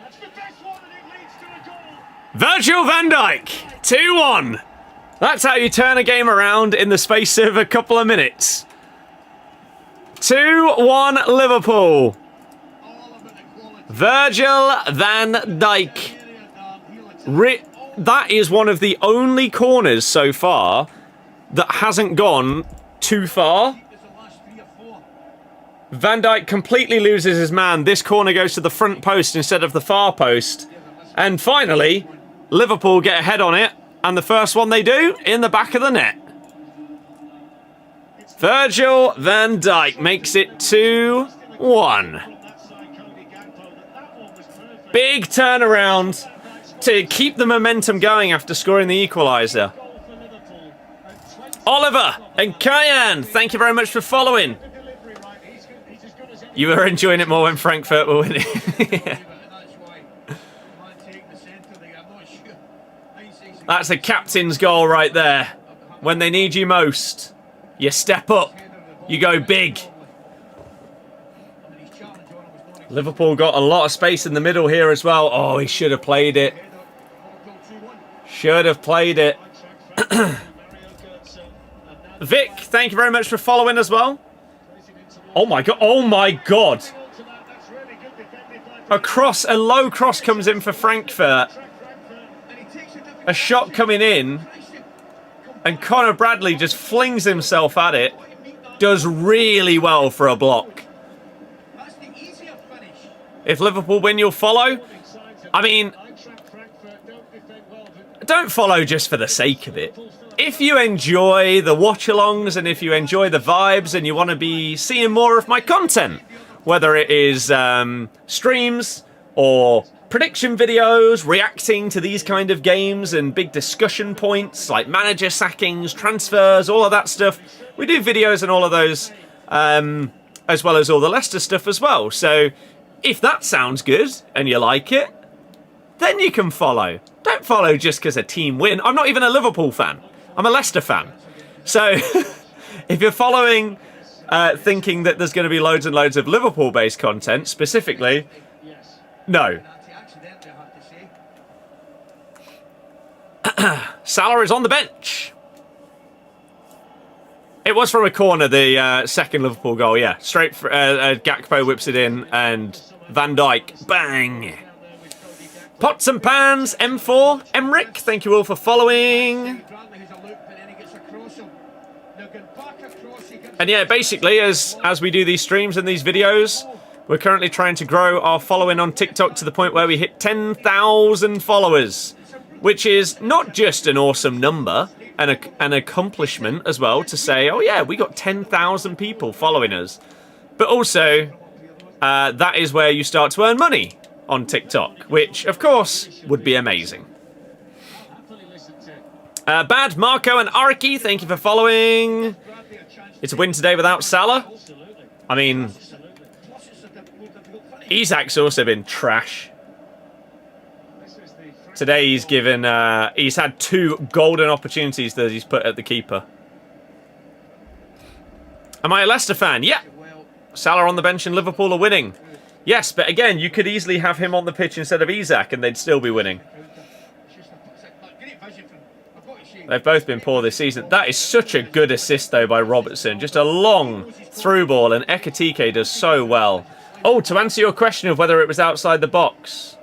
Virgil van Dijk, 2-1. That's how you turn a game around in the space of a couple of minutes. 2-1 Liverpool. Virgil van Dijk. That is one of the only corners so far that hasn't gone too far. Van Dijk completely loses his man. This corner goes to the front post instead of the far post. And finally, Liverpool get ahead on it. And the first one they do, in the back of the net. Virgil van Dijk makes it 2-1. Big turnaround to keep the momentum going after scoring the equaliser. Oliver and Kyan, thank you very much for following. You were enjoying it more when Frankfurt were winning. Yeah. That's a captain's goal right there. When they need you most, you step up, you go big. Liverpool got a lot of space in the middle here as well. Oh, he should have played it. Should have played it. Vic, thank you very much for following as well. Oh my god, oh my god. A low cross comes in for Frankfurt. A shot coming in. And Conor Bradley just flings himself at it. Does really well for a block. If Liverpool win, you'll follow. I mean, don't follow just for the sake of it. If you enjoy the watch-alongs and if you enjoy the vibes and you want to be seeing more of my content, whether it is streams or prediction videos, reacting to these kind of games and big discussion points like manager sackings, transfers, all of that stuff, we do videos and all of those, as well as all the Leicester stuff as well. So if that sounds good and you like it, then you can follow. Don't follow just because a team win. I'm not even a Liverpool fan. I'm a Leicester fan. So if you're following thinking that there's going to be loads and loads of Liverpool-based content, specifically, no. Salah is on the bench. It was from a corner, the second Liverpool goal, yeah. Straight for, Gakpo whips it in and Van Dijk, bang. Pots and Pans, M4, Emric, thank you all for following. And yeah, basically, as we do these streams and these videos, we're currently trying to grow our following on TikTok to the point where we hit 10,000 followers, which is not just an awesome number, an accomplishment as well to say, oh yeah, we got 10,000 people following us. But also, that is where you start to earn money on TikTok, which, of course, would be amazing. Bad Marco and Arki, thank you for following. It's a win today without Salah. I mean, Isak's also been trash. Today he's given, he's had 2 golden opportunities that he's put at the keeper. Am I a Leicester fan? Yeah. Salah on the bench and Liverpool are winning. Yes, but again, you could easily have him on the pitch instead of Isak and they'd still be winning. They've both been poor this season. That is such a good assist, though, by Robertson. Just a long through ball, and Ekitike does so well. Oh, to answer your question of whether it was outside the box.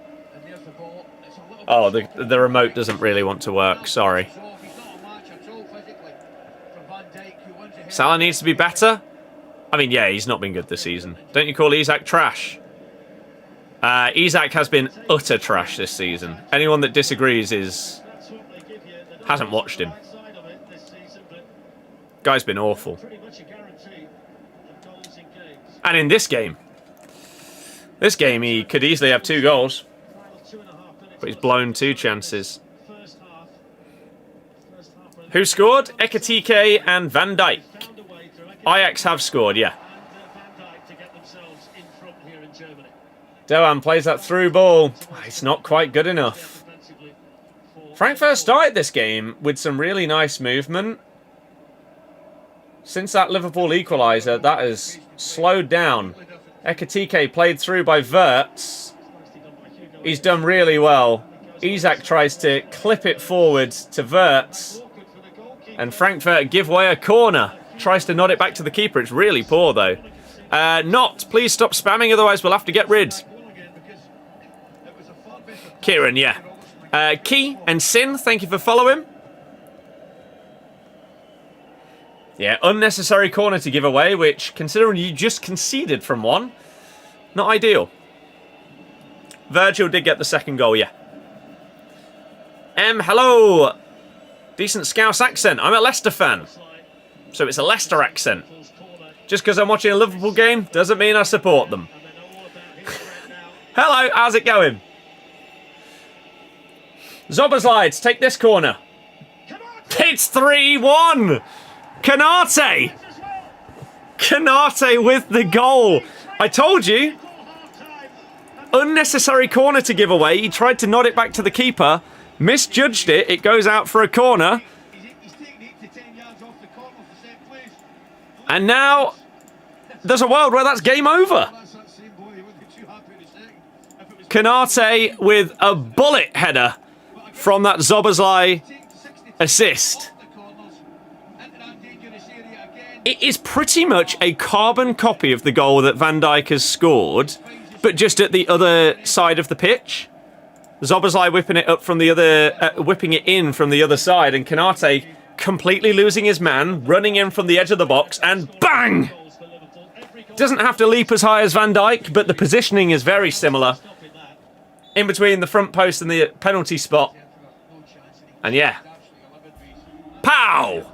Oh, the remote doesn't really want to work. Sorry. Salah needs to be better. I mean, yeah, he's not been good this season. Don't you call Isak trash? Isak has been utter trash this season. Anyone that disagrees hasn't watched him. Guy's been awful. And in this game he could easily have 2 goals. But he's blown 2 chances. Who scored? Ekitike and Van Dijk. Ajax have scored, yeah. Doan plays that through ball. It's not quite good enough. Frankfurt started this game with some really nice movement. Since that Liverpool equaliser, that has slowed down. Ekitike played through by Wirtz. He's done really well. Isak tries to clip it forward to Wirtz. And Frankfurt give away a corner. Tries to nod it back to the keeper. It's really poor, though. Please stop spamming, otherwise we'll have to get rid. Kieran, yeah. Key and Sin, thank you for following. Yeah, unnecessary corner to give away, which, considering you just conceded from one, not ideal. Virgil did get the second goal, yeah. Hello. Decent Scouse accent. I'm a Leicester fan, so it's a Leicester accent. Just because I'm watching a Liverpool game doesn't mean I support them. Hello, how's it going? Zoboslai, take this corner. It's 3-1. Canate with the goal. I told you. Unnecessary corner to give away. He tried to nod it back to the keeper. Misjudged it. It goes out for a corner. And now there's a world where that's game over. Canate with a bullet header from that Zoboslai assist. It is pretty much a carbon copy of the goal that Van Dijk has scored, but just at the other side of the pitch. Zoboslai whipping it up from the other, whipping it in from the other side, and Canate completely losing his man, running in from the edge of the box, and bang! Doesn't have to leap as high as Van Dijk, but the positioning is very similar. In between the front post and the penalty spot. And yeah. Pow!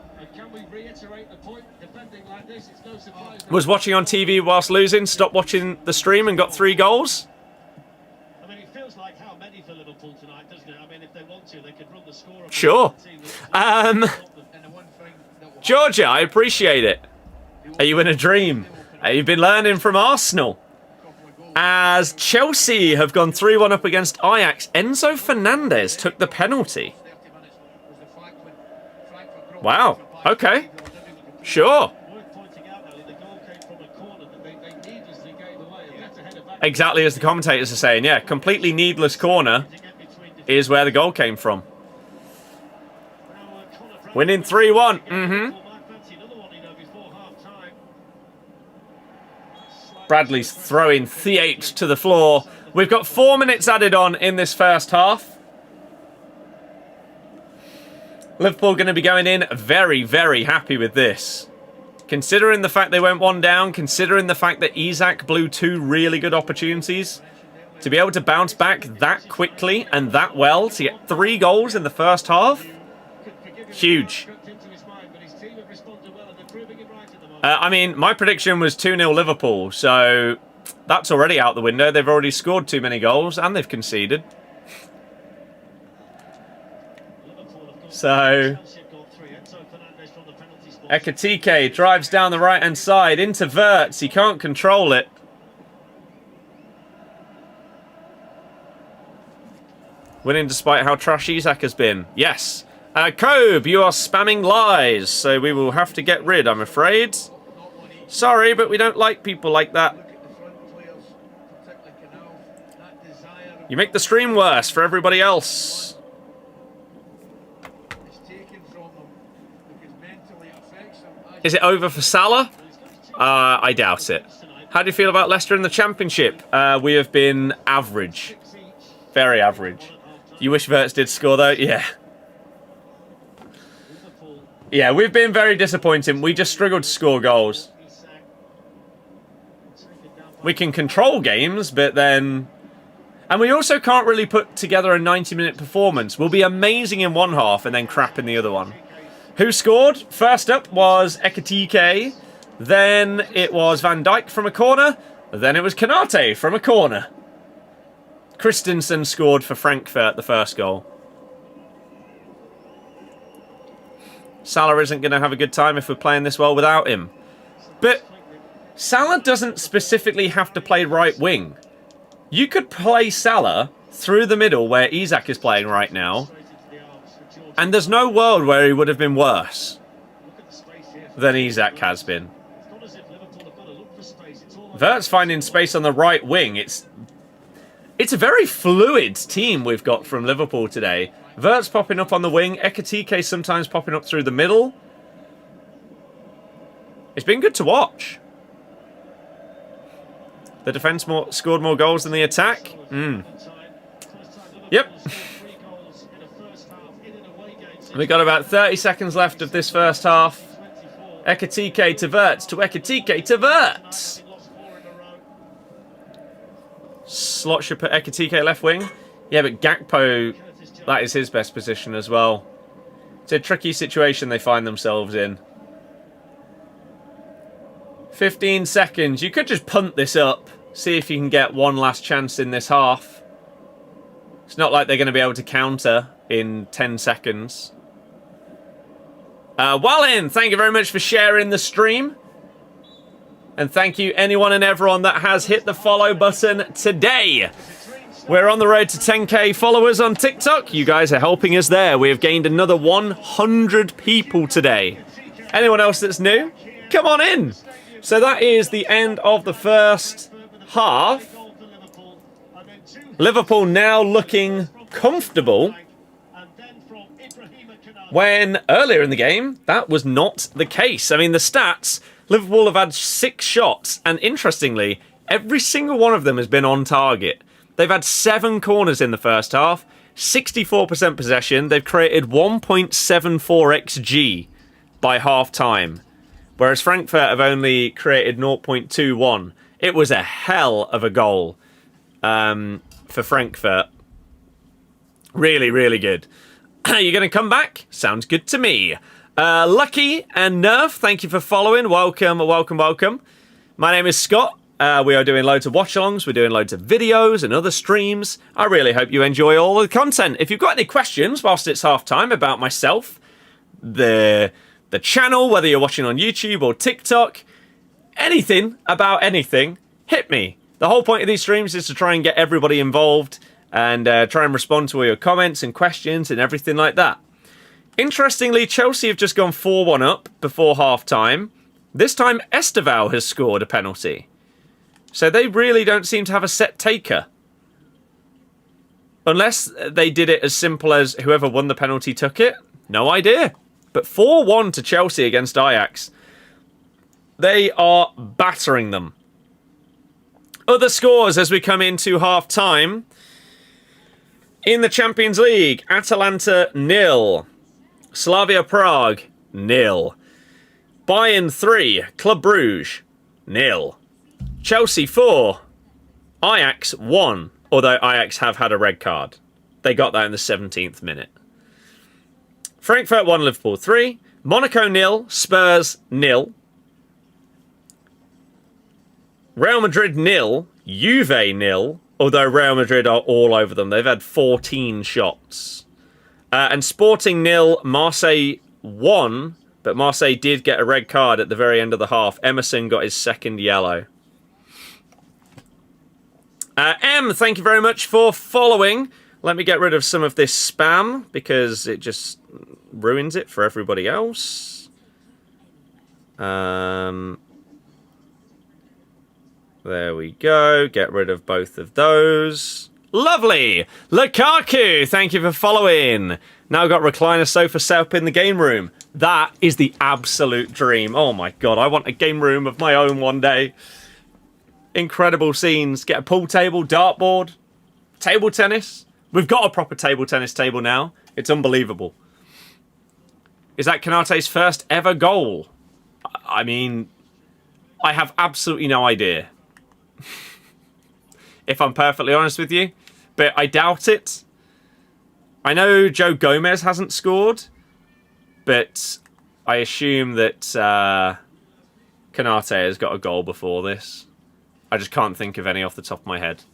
Was watching on TV whilst losing, stopped watching the stream and got 3 goals. I mean, it feels like how many for Liverpool tonight, doesn't it? I mean, if they want to, they could run the score. Sure. Georgia, I appreciate it. Are you in a dream? You've been learning from Arsenal. As Chelsea have gone 3-1 up against Ajax, Enzo Fernandez took the penalty. Wow. Okay. Sure. Exactly as the commentators are saying, yeah. Completely needless corner is where the goal came from. Winning 3-1. Mm-hmm. Bradley's throwing Theate to the floor. We've got 4 minutes added on in this first half. Liverpool going to be going in very, very happy with this. Considering the fact they went 1 down, considering the fact that Isak blew 2 really good opportunities, to be able to bounce back that quickly and that well, to get 3 goals in the first half, huge. I mean, my prediction was 2-0 Liverpool, so that's already out the window. They've already scored too many goals and they've conceded. So Ekitike drives down the right-hand side into Wirtz. He can't control it. Winning despite how trash Isak has been. Yes. Kobe, you are spamming lies, so we will have to get rid, I'm afraid. Sorry, but we don't like people like that. You make the stream worse for everybody else. Is it over for Salah? I doubt it. How do you feel about Leicester in the Championship? We have been average. Very average. You wish Wirtz did score, though? Yeah. Yeah, we've been very disappointing. We just struggled to score goals. We can control games, but then... And we also can't really put together a 90-minute performance. We'll be amazing in one half and then crap in the other one. Who scored? First up was Ekitike. Then it was Van Dijk from a corner. Then it was Kanate from a corner. Christensen scored for Frankfurt the first goal. Salah isn't going to have a good time if we're playing this well without him. But Salah doesn't specifically have to play right wing. You could play Salah through the middle where Isak is playing right now. And there's no world where he would have been worse than Isak has been. Wirtz finding space on the right wing. It's a very fluid team we've got from Liverpool today. Wirtz popping up on the wing. Ekitike sometimes popping up through the middle. It's been good to watch. The defence scored more goals than the attack. Yep. We got about 30 seconds left of this first half. Ekitike to Wirtz, to Ekitike to Wirtz. Slot should put Ekitike left wing. Yeah, but Gakpo, that is his best position as well. It's a tricky situation they find themselves in. 15 seconds. You could just punt this up. See if you can get one last chance in this half. It's not like they're going to be able to counter in 10 seconds. Wallin, thank you very much for sharing the stream. And thank you anyone and everyone that has hit the follow button today. We're on the road to 10k followers on TikTok. You guys are helping us there. We have gained another 100 people today. Anyone else that's new? Come on in. So that is the end of the first half. Liverpool now looking comfortable, when earlier in the game that was not the case. I mean, the stats, Liverpool have had 6 shots, and interestingly, every single one of them has been on target. They've had 7 corners in the first half, 64% possession. They've created 1.74 XG by half time, whereas Frankfurt have only created 0.21. It was a hell of a goal for Frankfurt. Really, really good. You're going to come back? Sounds good to me. Lucky and Nerf, thank you for following. Welcome, welcome, welcome. My name is Scott. We are doing loads of watch-alongs. We're doing loads of videos and other streams. I really hope you enjoy all the content. If you've got any questions whilst it's half-time about myself, the channel, whether you're watching on YouTube or TikTok, anything about anything, hit me. The whole point of these streams is to try and get everybody involved and try and respond to all your comments and questions and everything like that. Interestingly, Chelsea have just gone 4-1 up before half-time. This time, Esteval has scored a penalty. So they really don't seem to have a set taker. Unless they did it as simple as whoever won the penalty took it. No idea. But 4-1 to Chelsea against Ajax. They are battering them. Other scores as we come into half-time. In the Champions League, Atalanta 0. Slavia Prague 0. Bayern 3. Club Brugge 0. Chelsea 4. Ajax 1. Although Ajax have had a red card. They got that in the 17th minute. Frankfurt 1, Liverpool 3. Monaco 0. Spurs 0. Real Madrid 0. Juve 0. Although Real Madrid are all over them. They've had 14 shots. And Sporting 0. Marseille 1. But Marseille did get a red card at the very end of the half. Emerson got his second yellow. M, thank you very much for following. Let me get rid of some of this spam because it just ruins it for everybody else. There we go. Get rid of both of those. Lovely. Lukaku, thank you for following. Now got recliner sofa set up in the game room. That is the absolute dream. Oh my god, I want a game room of my own one day. Incredible scenes. Get a pool table, dartboard, table tennis. We've got a proper table tennis table now. It's unbelievable. Is that Konate's first ever goal? I mean, I have absolutely no idea. If I'm perfectly honest with you. But I doubt it. I know Joe Gomez hasn't scored. But I assume that Konate has got a goal before this. I just can't think of any off the top of my head.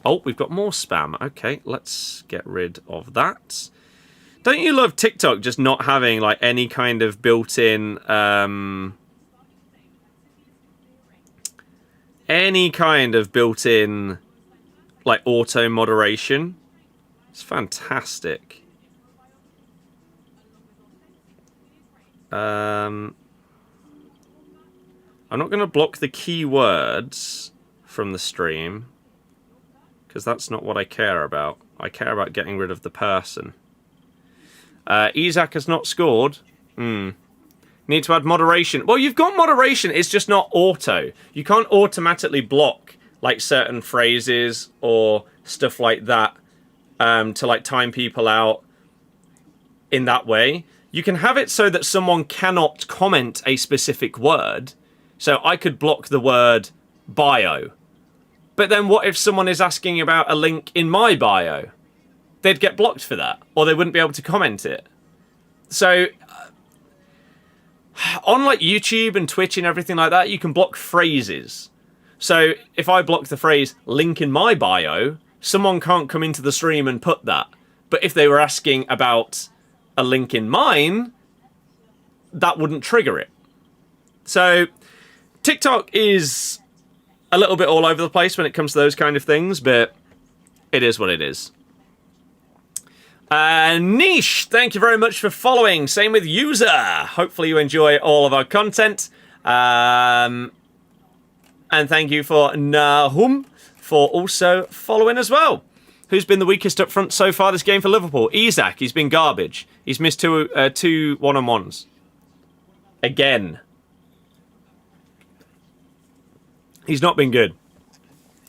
Oh, we've got more spam. Okay, let's get rid of that. Don't you love TikTok just not having like any kind of built-in like auto moderation? It's fantastic. I'm not going to block the keywords from the stream because that's not what I care about. I care about getting rid of the person. Isaac has not scored. Need to add moderation. Well, you've got moderation. It's just not auto. You can't automatically block like certain phrases or stuff like that to like time people out in that way. You can have it so that someone cannot comment a specific word. So I could block the word bio. But then what if someone is asking about a link in my bio? They'd get blocked for that, or they wouldn't be able to comment it. So on like YouTube and Twitch and everything like that, you can block phrases. So if I block the phrase link in my bio, someone can't come into the stream and put that. But if they were asking about a link in mine, that wouldn't trigger it. So TikTok is a little bit all over the place when it comes to those kind of things, but it is what it is. Niche, thank you very much for following. Same with User. Hopefully you enjoy all of our content. And thank you for Nahum for also following as well. Who's been the weakest up front so far this game for Liverpool? Isaac, he's been garbage. He's missed two one-on-ones. Again. He's not been good.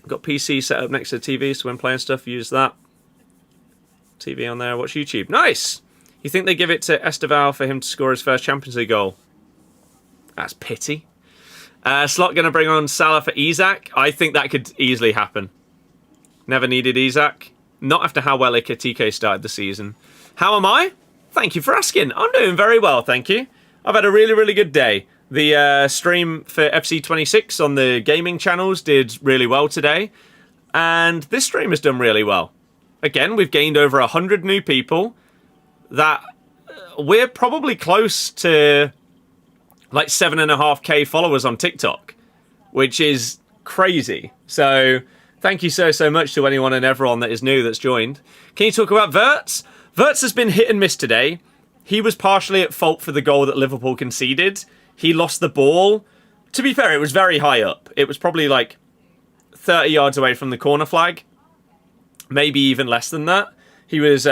Got PC set up next to the TV, so when playing stuff, use that. TV on there, watch YouTube. Nice! You think they give it to Esteval for him to score his first Champions League goal? That's pity. Slot going to bring on Salah for Isaac? I think that could easily happen. Never needed Isaac. Not after how well Ekitike started the season. How am I? Thank you for asking. I'm doing very well, thank you. I've had a really, really good day. The stream for FC26 on the gaming channels did really well today. And this stream has done really well. Again, we've gained over 100 new people. That we're probably close to like 7.5k followers on TikTok, which is crazy. So thank you so much to anyone and everyone that is new that's joined. Can you talk about Wirtz? Wirtz has been hit and miss today. He was partially at fault for the goal that Liverpool conceded. He lost the ball. To be fair, it was very high up. It was probably like 30 yards away from the corner flag. Maybe even less than that. He was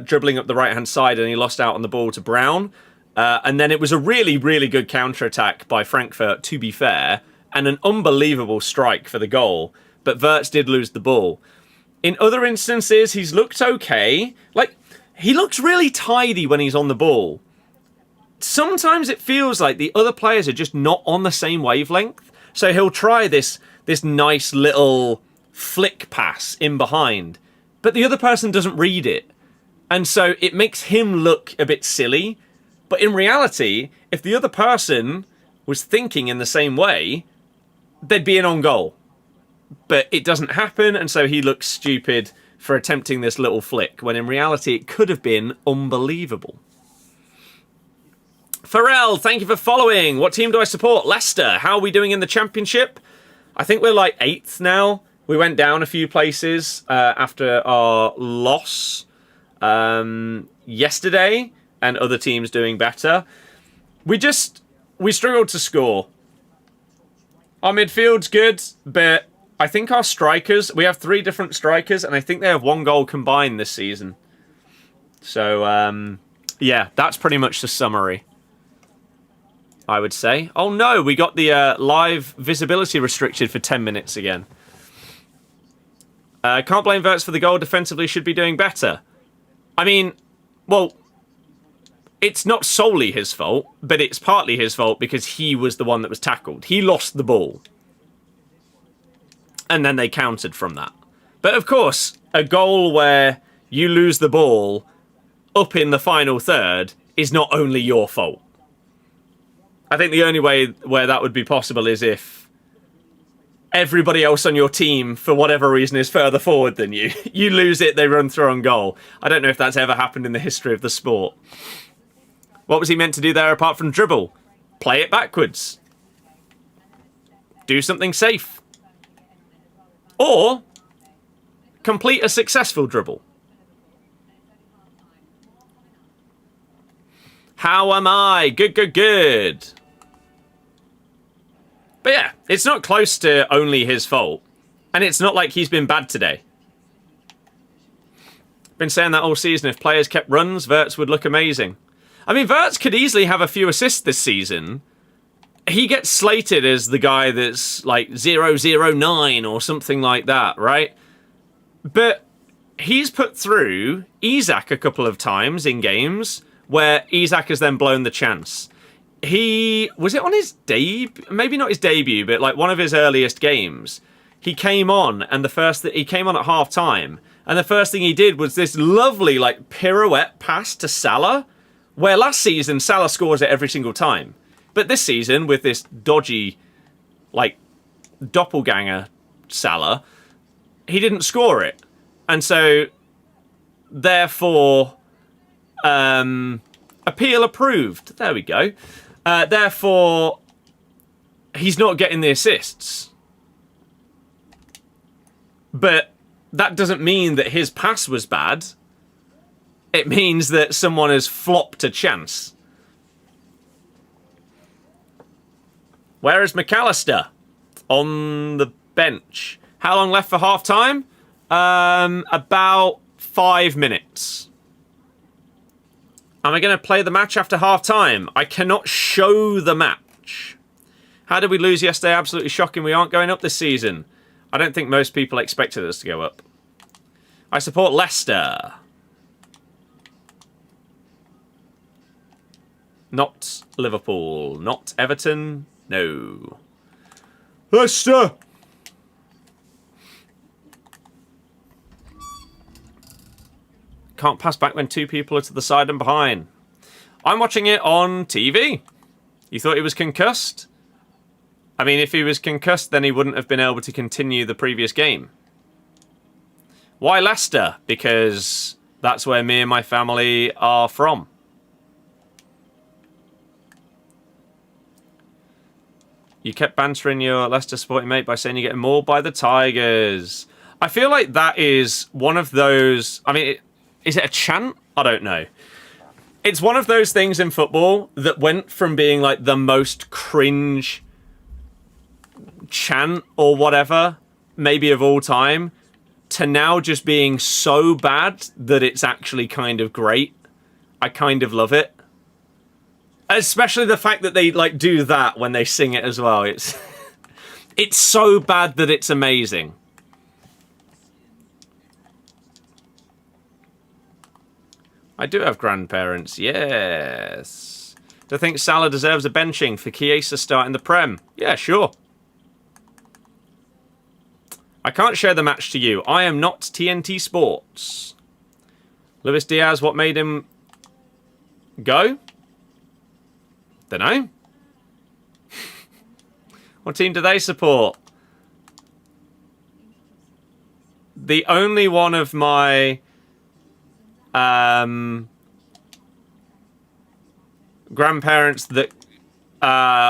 dribbling up the right-hand side and he lost out on the ball to Brown. And then it was a really, really good counter-attack by Frankfurt, to be fair, and an unbelievable strike for the goal. But Wirtz did lose the ball. In other instances, he's looked okay. Like, he looks really tidy when he's on the ball. Sometimes it feels like the other players are just not on the same wavelength. So he'll try this nice little flick pass in behind. But the other person doesn't read it. And so it makes him look a bit silly. But in reality, if the other person was thinking in the same way, they'd be an on goal. But it doesn't happen, and so he looks stupid for attempting this little flick, when in reality it could have been unbelievable. Pharrell, thank you for following. What team do I support? Leicester. How are we doing in the Championship? I think we're like 8th now. We went down a few places after our loss yesterday, and other teams doing better. We struggled to score. Our midfield's good, but I think our strikers, we have 3 different strikers, and I think they have 1 goal combined this season. So, yeah, that's pretty much the summary, I would say. Oh no, we got the live visibility restricted for 10 minutes again. Can't blame Wirtz for the goal. Defensively should be doing better. I mean, well, it's not solely his fault, but it's partly his fault because he was the one that was tackled. He lost the ball. And then they countered from that. But of course, a goal where you lose the ball up in the final third is not only your fault. I think the only way where that would be possible is if everybody else on your team, for whatever reason, is further forward than you. You lose it, they run through on goal. I don't know if that's ever happened in the history of the sport. What was he meant to do there apart from dribble? Play it backwards. Do something safe. Or complete a successful dribble. How am I? Good, good, good. But yeah, it's not close to only his fault. And it's not like he's been bad today. Been saying that all season. If players kept runs, Wirtz would look amazing. I mean, Wirtz could easily have a few assists this season. He gets slated as the guy that's like 009 or something like that, right? But he's put through Isak a couple of times in games where Isak has then blown the chance. Was it on his debut? Maybe not his debut, but like one of his earliest games. He came on, and he came on at half time, and the first thing he did was this lovely like pirouette pass to Salah, where last season Salah scores it every single time. But this season, with this dodgy, like, doppelganger Salah, he didn't score it. And so, therefore, appeal approved. There we go. Therefore, he's not getting the assists. But that doesn't mean that his pass was bad. It means that someone has flopped a chance. Where is McAllister? On the bench. How long left for half time? About 5 minutes. Am I going to play the match after half time? I cannot show the match. How did we lose yesterday? Absolutely shocking. We aren't going up this season. I don't think most people expected us to go up. I support Leicester. Not Liverpool. Not Everton. No. Leicester! Can't pass back when 2 people are to the side and behind. I'm watching it on TV. You thought he was concussed? I mean, if he was concussed, then he wouldn't have been able to continue the previous game. Why Leicester? Because that's where me and my family are from. You kept bantering your Leicester supporting mate by saying you're getting mauled by the Tigers. I feel like that is one of those... I mean, is it a chant? I don't know. It's one of those things in football that went from being like the most cringe chant or whatever, maybe of all time, to now just being so bad that it's actually kind of great. I kind of love it. Especially the fact that they like do that when they sing it as well. It's it's so bad that it's amazing. I do have grandparents, yes. Do you think Salah deserves a benching for Chiesa starting the Prem? Yeah, sure. I can't share the match to you. I am not TNT Sports. Luis Diaz, what made him go? Dunno. What team do they support? The only one of my grandparents that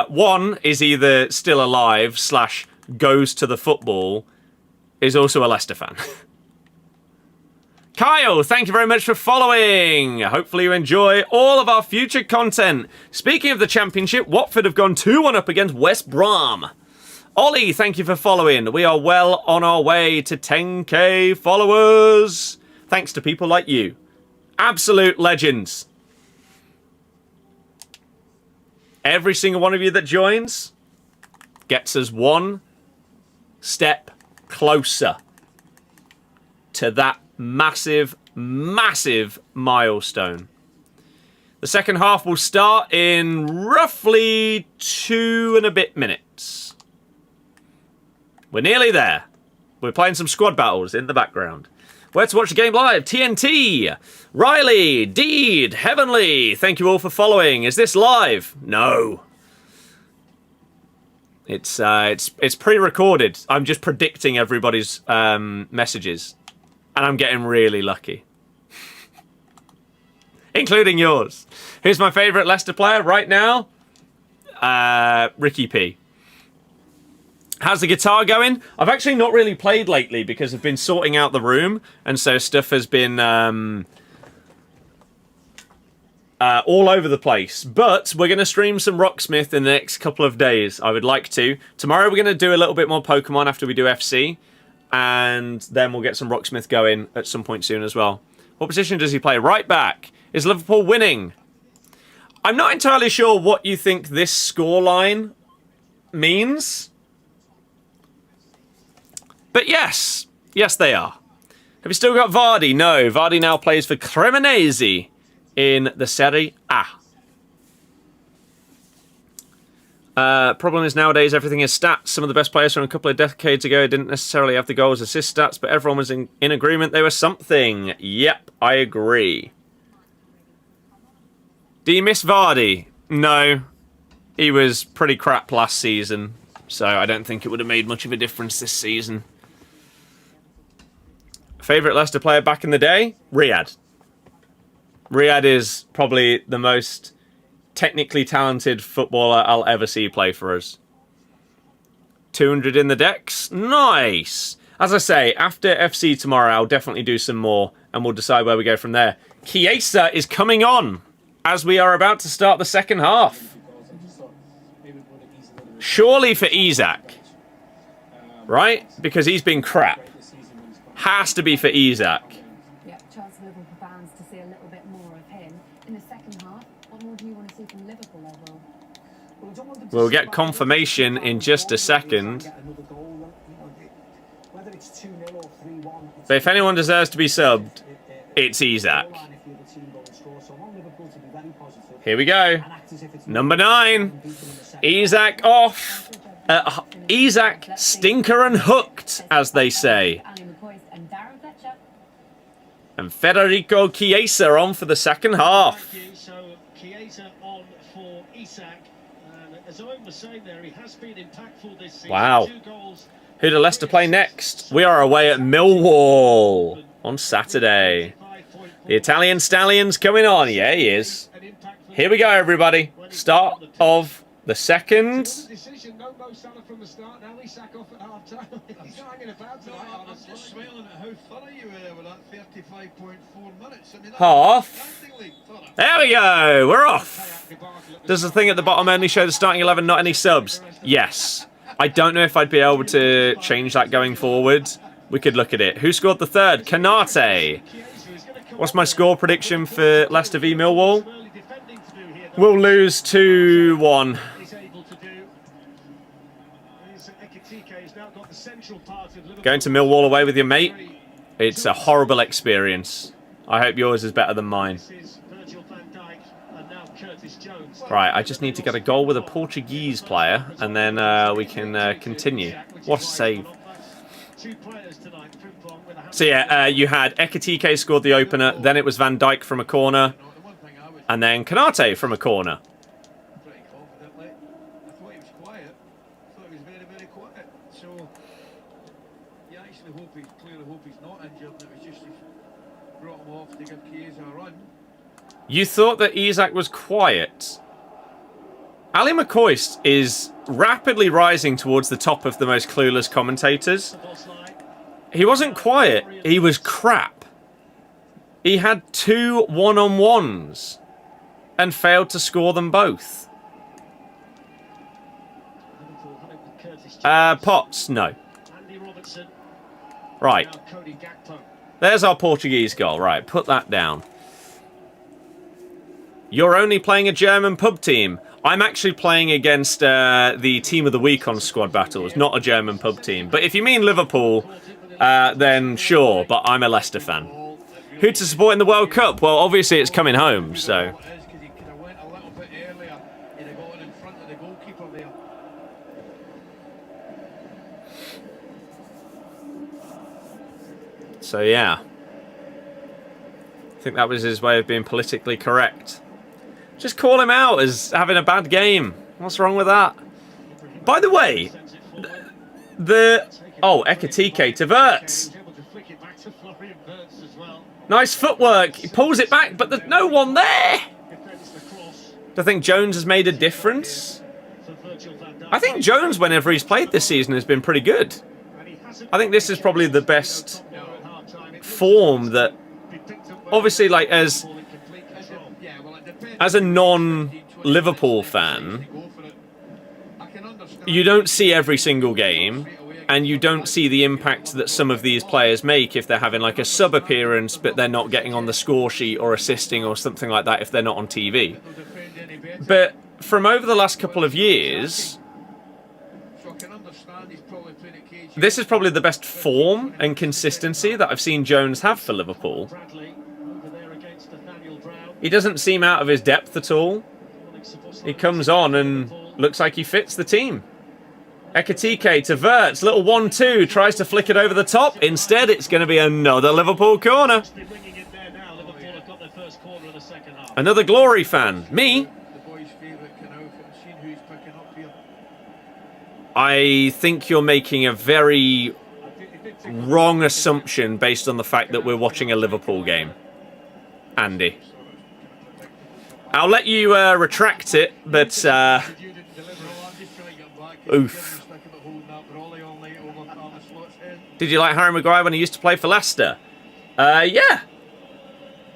one is either still alive / goes to the football is also a Leicester fan. Kyle, thank you very much for following. Hopefully you enjoy all of our future content. Speaking of the Championship, Watford have gone 2-1 up against West Brom. Ollie, thank you for following. We are well on our way to 10k followers. Thanks to people like you. Absolute legends. Every single one of you that joins gets us one step closer to that massive, massive milestone. The second half will start in roughly 2 and a bit minutes. We're nearly there. We're playing some squad battles in the background. Where to watch the game live? TNT, Riley, Deed, Heavenly. Thank you all for following. Is this live? No. It's pre-recorded. I'm just predicting everybody's messages, and I'm getting really lucky, including yours. Who's my favourite Leicester player right now? Ricky P. How's the guitar going? I've actually not really played lately because I've been sorting out the room, and so stuff has been all over the place. But we're going to stream some Rocksmith in the next couple of days. I would like to. Tomorrow we're going to do a little bit more Pokemon after we do FC, and then we'll get some Rocksmith going at some point soon as well. What position does he play? Right back. Is Liverpool winning? I'm not entirely sure what you think this scoreline means. But yes. Yes, they are. Have you still got Vardy? No. Vardy now plays for Cremonese in the Serie A. Problem is nowadays everything is stats. Some of the best players from a couple of decades ago didn't necessarily have the goals assist stats, but everyone was in agreement they were something. Yep, I agree. Do you miss Vardy? No. He was pretty crap last season, so I don't think it would have made much of a difference this season. Favourite Leicester player back in the day? Riyad. Riyad is probably the most technically talented footballer I'll ever see play for us. 200 in the decks? Nice! As I say, after FC tomorrow, I'll definitely do some more, and we'll decide where we go from there. Chiesa is coming on as we are about to start the second half. Surely for Isak. Right? Because he's been crap. Has to be for Isak. Yeah, chance for Liverpool fans to see a little bit more of him. In the second half, what more do you want to see from Liverpool overall? We'll get confirmation in just a second. But if anyone deserves to be subbed, it's Isak. Here we go. Number 9. Isak off. Isak stinker and hooked, as they say. And Federico Chiesa on for the second half. So Chiesa on for Isak. And as Owen was saying there, he has been impactful this season. Wow. 2 goals. Who do Leicester play next? We are away at Millwall on Saturday. The Italian Stallion's coming on. Yeah, he is. Here we go, everybody. Start of the second. Decision, no Mo Salah from the start. Now Isak off at half time. He's not hanging about tonight. I'm just smiling at how thorough you were with that 35.4 minutes. I mean, Half. There we go. We're off. Does the thing at the bottom only show the starting 11, not any subs? Yes. I don't know if I'd be able to change that going forward. We could look at it. Who scored the third? Kanate. What's my score prediction for Leicester v Millwall? We'll lose 2-1. Going to Millwall away with your mate? It's a horrible experience. I hope yours is better than mine. Right, I just need to get a goal with a Portuguese player, and then we can continue. What a save. So yeah, you had Ekitike scored the opener, then it was Van Dijk from a corner, and then Kanate from a corner. Pretty confidently. I thought he was quiet. I thought he was very, very quiet. So, you actually clearly hope he's not injured, and it was just he brought him off to give Chiesa a run. You thought that Isak was quiet? Ali McCoist is rapidly rising towards the top of the most clueless commentators. He wasn't quiet, he was crap. He had 2 one-on-ones and failed to score them both. Potts, no. Andy Robertson. Right. Now Cody Gakpo. There's our Portuguese goal. Right, put that down. You're only playing a German pub team. I'm actually playing against the Team of the Week on Squad Battles, not a German pub team. But if you mean Liverpool, then sure, but I'm a Leicester fan. Who to support in the World Cup? Well, obviously it's coming home, so... So yeah. I think that was his way of being politically correct. Just call him out as having a bad game. What's wrong with that? By the way, oh, Ekitike to Wirtz. Nice footwork. He pulls it back, but there's no one there. Do I think Jones has made a difference? I think Jones, whenever he's played this season, has been pretty good. I think this is probably the best form that, obviously, like as a non-Liverpool fan, you don't see every single game, and you don't see the impact that some of these players make if they're having like a sub appearance, but they're not getting on the score sheet or assisting or something like that if they're not on TV. But from over the last couple of years, this is probably the best form and consistency that I've seen Jones have for Liverpool. He doesn't seem out of his depth at all. He comes on and looks like he fits the team. Ekitike to Wirtz, little 1-2, tries to flick it over the top. Instead, it's going to be another Liverpool corner. Another Glory fan. Me? I think you're making a very wrong assumption based on the fact that we're watching a Liverpool game. Andy. I'll let you retract it, but... oof. Did you like Harry Maguire when he used to play for Leicester? Yeah.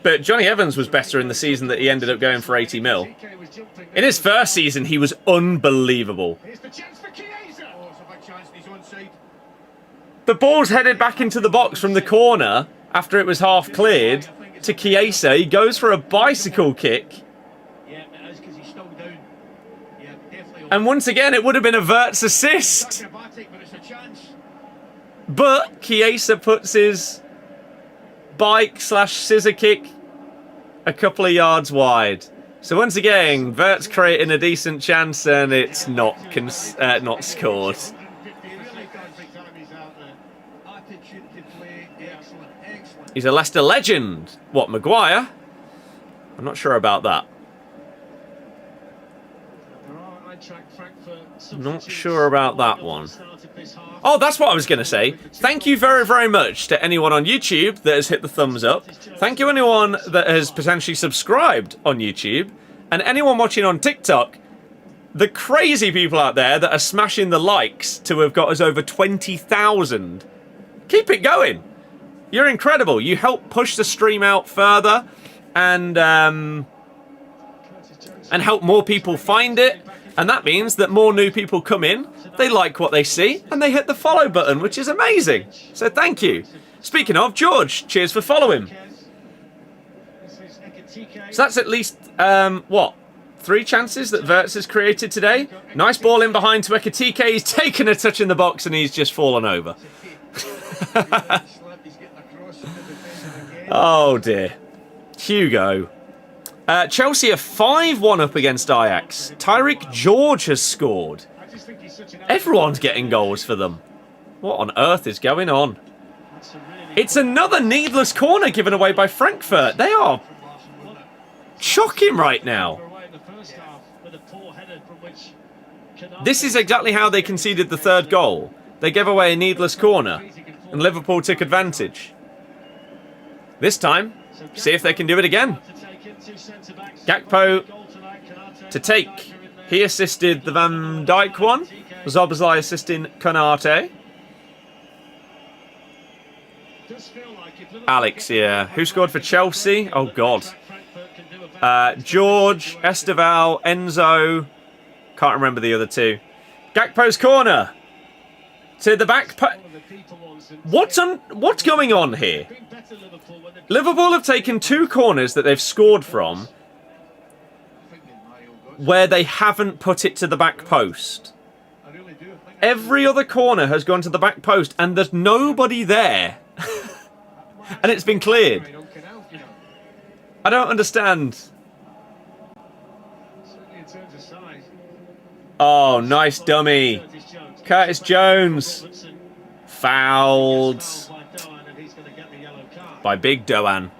But Johnny Evans was better in the season that he ended up going for 80 mil. In his first season, he was unbelievable. The ball's headed back into the box from the corner after it was half cleared to Chiesa. He goes for a bicycle kick. And once again, it would have been a Wirtz assist. But Chiesa puts his bike/scissor kick a couple of yards wide. So once again, Wirtz creating a decent chance and it's not scored. He's a Leicester legend. What, Maguire? I'm not sure about that. Not sure about that one. Oh, that's what I was going to say. Thank you very, very much to anyone on YouTube that has hit the thumbs up. Thank you anyone that has potentially subscribed on YouTube. And anyone watching on TikTok. The crazy people out there that are smashing the likes to have got us over 20,000. Keep it going. You're incredible. You help push the stream out further and help more people find it. And that means that more new people come in, they like what they see, and they hit the follow button, which is amazing. So thank you. Speaking of, George, cheers for following. So that's at least, what? 3 chances that Wirtz has created today. Nice ball in behind to Ekitike. He's taken a touch in the box and he's just fallen over. Oh dear. Hugo. Chelsea are 5-1 up against Ajax. Tyreek George has scored. Everyone's getting goals for them. What on earth is going on? It's another needless corner given away by Frankfurt. They are shocking right now. This is exactly how they conceded the 3rd goal. They gave away a needless corner, and Liverpool took advantage. This time, see if they can do it again. Gakpo to take. He assisted the Van Dijk one. Szoboszlai assisting Konate. Alex, yeah. Who scored for Chelsea? Oh, God. George, Esteval, Enzo. Can't remember the other 2. Gakpo's corner. to the back. What's going on here? Liverpool have taken 2 corners that they've scored from where they haven't put it to the back post. Every other corner has gone to the back post and there's nobody there. And it's been cleared. I don't understand. Oh, nice dummy. Curtis Jones. Fouled by Big Doan.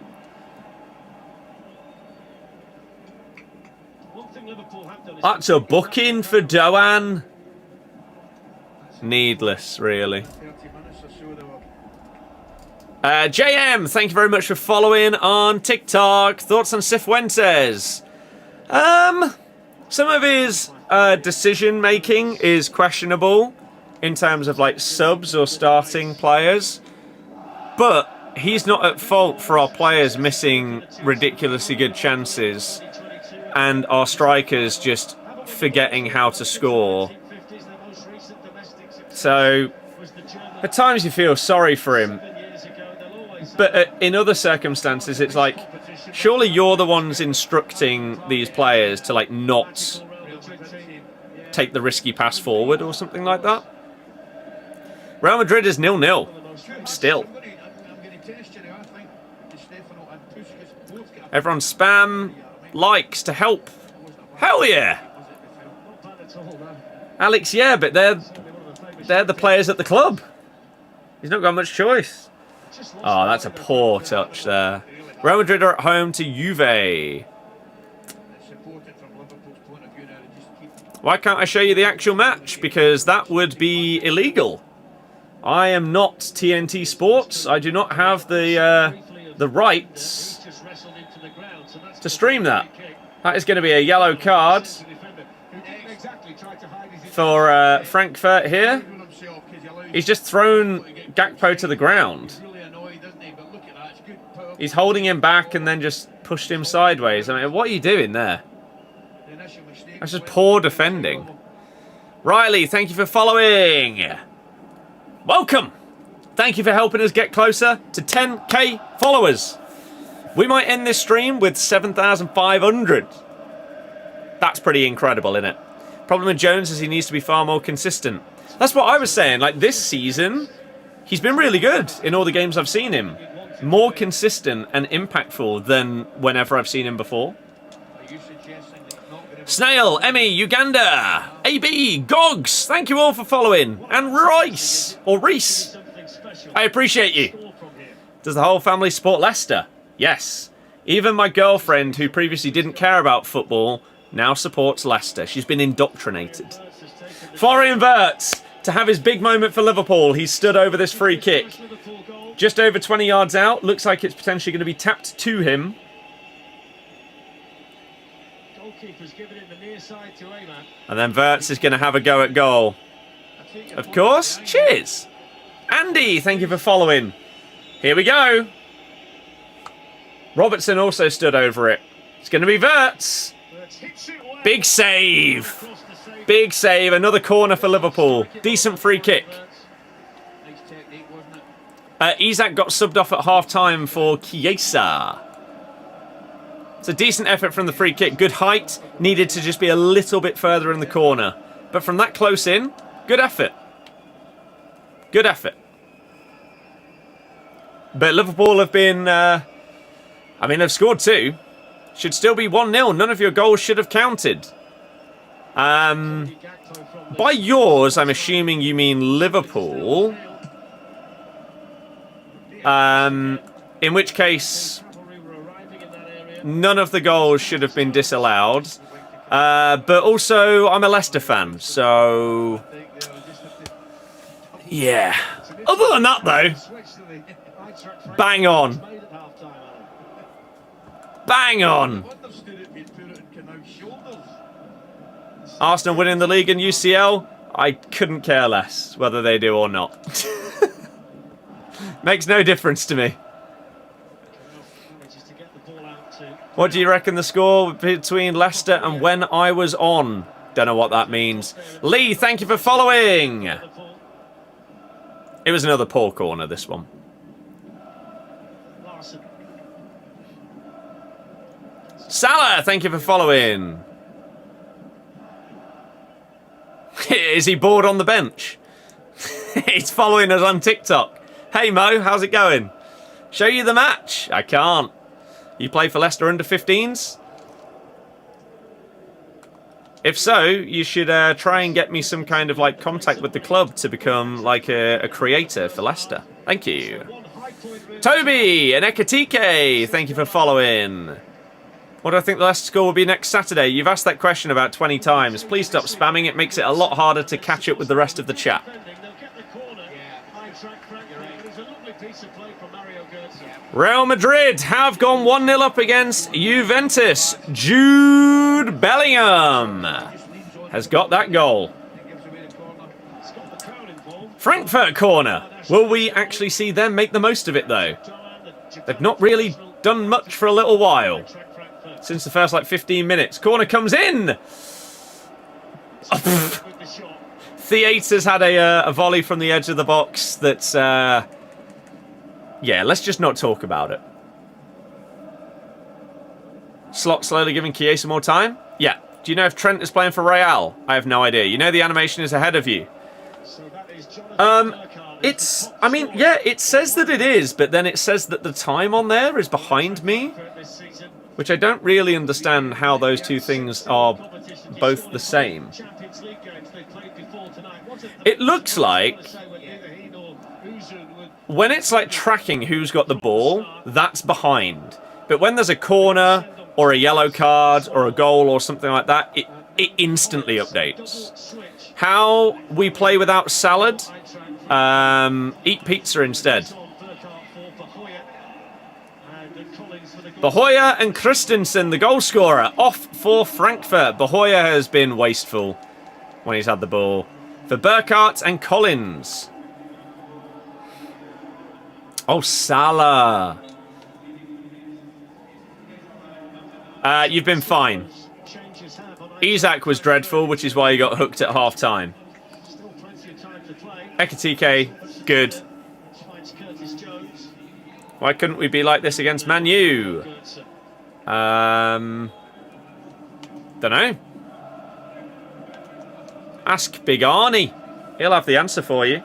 That's a booking for Doan. Needless, really. JM, thank you very much for following on TikTok. Thoughts on Cifuentes? Some of his decision making is questionable in terms of like subs or starting players, but he's not at fault for our players missing ridiculously good chances and our strikers just forgetting how to score. So at times you feel sorry for him, but in other circumstances it's like, surely you're the ones instructing these players to like not take the risky pass forward or something like that. Real Madrid is 0-0 still. Everyone spam likes to help. Hell yeah. Alex, yeah, but they're the players at the club. He's not got much choice. Oh, that's a poor touch there. Real Madrid are at home to Juve. Why can't I show you the actual match? Because that would be illegal. I am not TNT Sports. I do not have the rights to stream that. That is going to be a yellow card for Frankfurt here. He's just thrown Gakpo to the ground. He's holding him back and then just pushed him sideways. I mean, what are you doing there? That's just poor defending. Riley, thank you for following. Welcome. Thank you for helping us get closer to 10k followers. We might end this stream with 7,500. That's pretty incredible, isn't it? Problem with Jones is he needs to be far more consistent. That's what I was saying. Like this season, he's been really good in all the games I've seen him. More consistent and impactful than whenever I've seen him before. Snail, Emmy, Uganda, AB, Gogs, thank you all for following. And Rice, or Reese, I appreciate you. Does the whole family support Leicester? Yes. Even my girlfriend, who previously didn't care about football, now supports Leicester. She's been indoctrinated. Florian Wirtz, to have his big moment for Liverpool, he's stood over this free kick. Just over 20 yards out. Looks like it's potentially going to be tapped to him. And then Wirtz is going to have a go at goal. Of course. Cheers. Andy, thank you for following. Here we go. Robertson also stood over it. It's going to be Wirtz. Big save. Big save. Another corner for Liverpool. Decent free kick. Isak got subbed off at half-time for Chiesa. It's a decent effort from the free kick. Good height. Needed to just be a little bit further in the corner. But from that close in, good effort. Good effort. But Liverpool have been... I mean, they've scored 2. Should still be 1-0. None of your goals should have counted. By yours, I'm assuming you mean Liverpool. In which case, none of the goals should have been disallowed. But also, I'm a Leicester fan, so... yeah. Other than that, though, bang on. Bang on. Arsenal winning the league in UCL? I couldn't care less whether they do or not. Makes no difference to me. What do you reckon the score between Leicester and when I was on? Don't know what that means. Lee, thank you for following. It was another poor corner, this one. Larson. Salah, thank you for following. Is he bored on the bench? He's following us on TikTok. Hey Mo, how's it going? Show you the match? I can't. You play for Leicester under 15s? If so, you should try and get me some kind of like contact with the club to become like a creator for Leicester. Thank you. Toby and Ekatike, thank you for following. What do I think the Leicester score will be next Saturday? You've asked that question about 20 times. Please stop spamming. It makes it a lot harder to catch up with the rest of the chat. Real Madrid have gone 1-0 up against Juventus. Jude Bellingham has got that goal. Frankfurt corner. Will we actually see them make the most of it, though? They've not really done much for a little while. Since the first, like, 15 minutes. Corner comes in! Oh, Theater's had a volley from the edge of the box that's... yeah, let's just not talk about it. Slot slowly giving Chiesa more time? Yeah. Do you know if Trent is playing for Real? I have no idea. You know the animation is ahead of you. It's... I mean, yeah, it says that it is, but then it says that the time on there is behind me. Which I don't really understand how those two things are both the same. It looks like... when it's like tracking who's got the ball, that's behind. But when there's a corner or a yellow card or a goal or something like that, it instantly updates. How we play without salad? Eat pizza instead. Bahoya and Christensen, the goal scorer, off for Frankfurt. Bahoya has been wasteful when he's had the ball. For Burkhardt and Collins. Oh, Salah. You've been fine. Isaac was dreadful, which is why he got hooked at half-time. Ekatike, good. Why couldn't we be like this against Man U? Don't know. Ask Big Arnie. He'll have the answer for you.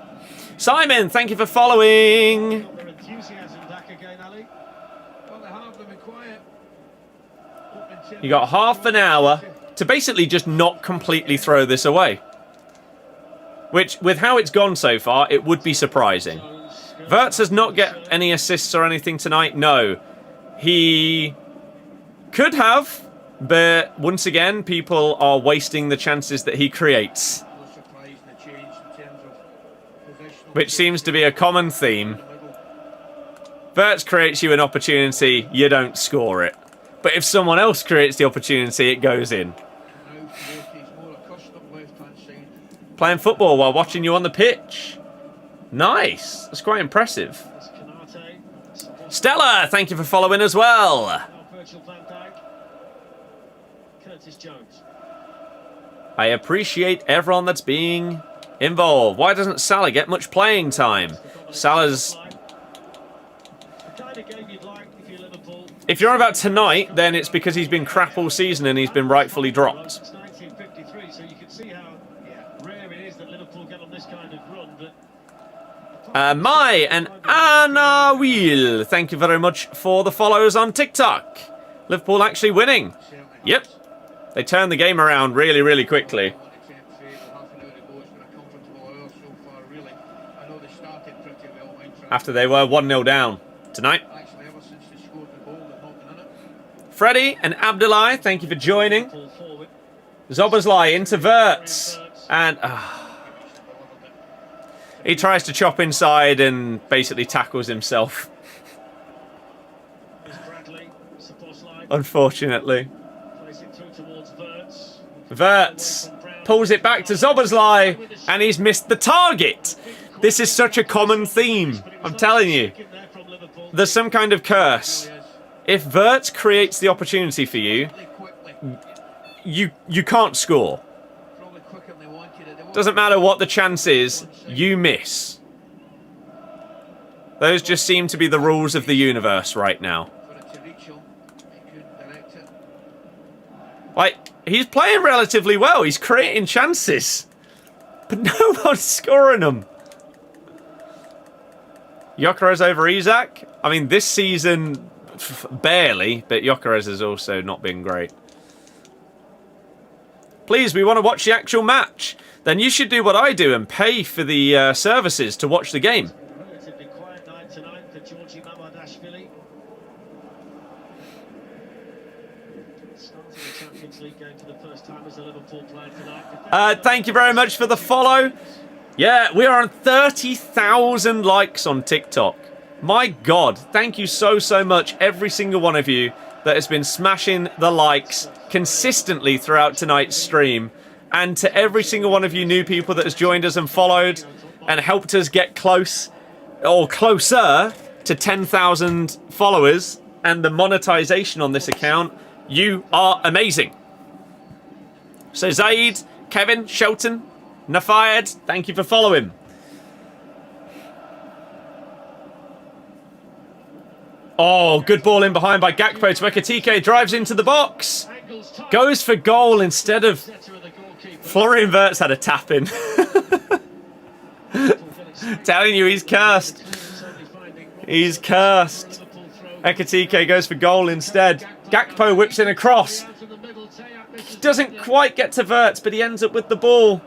Simon, thank you for following. You got half an hour to basically just not completely throw this away. Which, with how it's gone so far, it would be surprising. Wirtz has not get any assists or anything tonight. No. He could have, but once again, people are wasting the chances that he creates. Which seems to be a common theme. Wirtz creates you an opportunity, you don't score it. But if someone else creates the opportunity, it goes in. Playing football while watching you on the pitch. Nice. That's quite impressive. Stella, thank you for following as well. I appreciate everyone that's being involved. Why doesn't Salah get much playing time? Salah's... if you're on about tonight, then it's because he's been crap all season and he's been rightfully dropped. Mai and Anna Wheel, thank you very much for the follows on TikTok. Liverpool actually winning. Yep. They turned the game around really, really quickly. After they were 1-0 down tonight. Freddie and Abdullah, thank you for joining. Zoboslai into Wirtz. And... he tries to chop inside and basically tackles himself. Unfortunately. Wirtz pulls it back to Zoboslai and he's missed the target. This is such a common theme. I'm telling you. There's some kind of curse. If Wirtz creates the opportunity for you, you can't score. Doesn't matter what the chance is, you miss. Those just seem to be the rules of the universe right now. For it to reach him, he couldn't direct it. Like, he's playing relatively well. He's creating chances. But no one's scoring them. Gyökeres over Isak. I mean, this season, barely, but Gyökeres has also not been great. Please, we want to watch the actual match. Then you should do what I do and pay for the services to watch the game. Relatively quiet night tonight for Georgi Mamadashvili. Starting the Champions League game for the first time as a Liverpool player tonight. Thank you very much for the follow. Yeah, we are on 30,000 likes on TikTok. My God, thank you so much, every single one of you that has been smashing the likes consistently throughout tonight's stream. And to every single one of you new people that has joined us and followed and helped us get close or closer to 10,000 followers and the monetization on this account, you are amazing. So Zaid, Kevin, Shelton, Nafayed, thank you for following. Oh, good ball in behind by Gakpo to Ekitike, drives into the box. Goes for goal instead of... Florian Wirtz had a tap in. Telling you, he's cursed. He's cursed. Ekitike goes for goal instead. Gakpo whips in a cross. Doesn't quite get to Wirtz, but he ends up with the ball.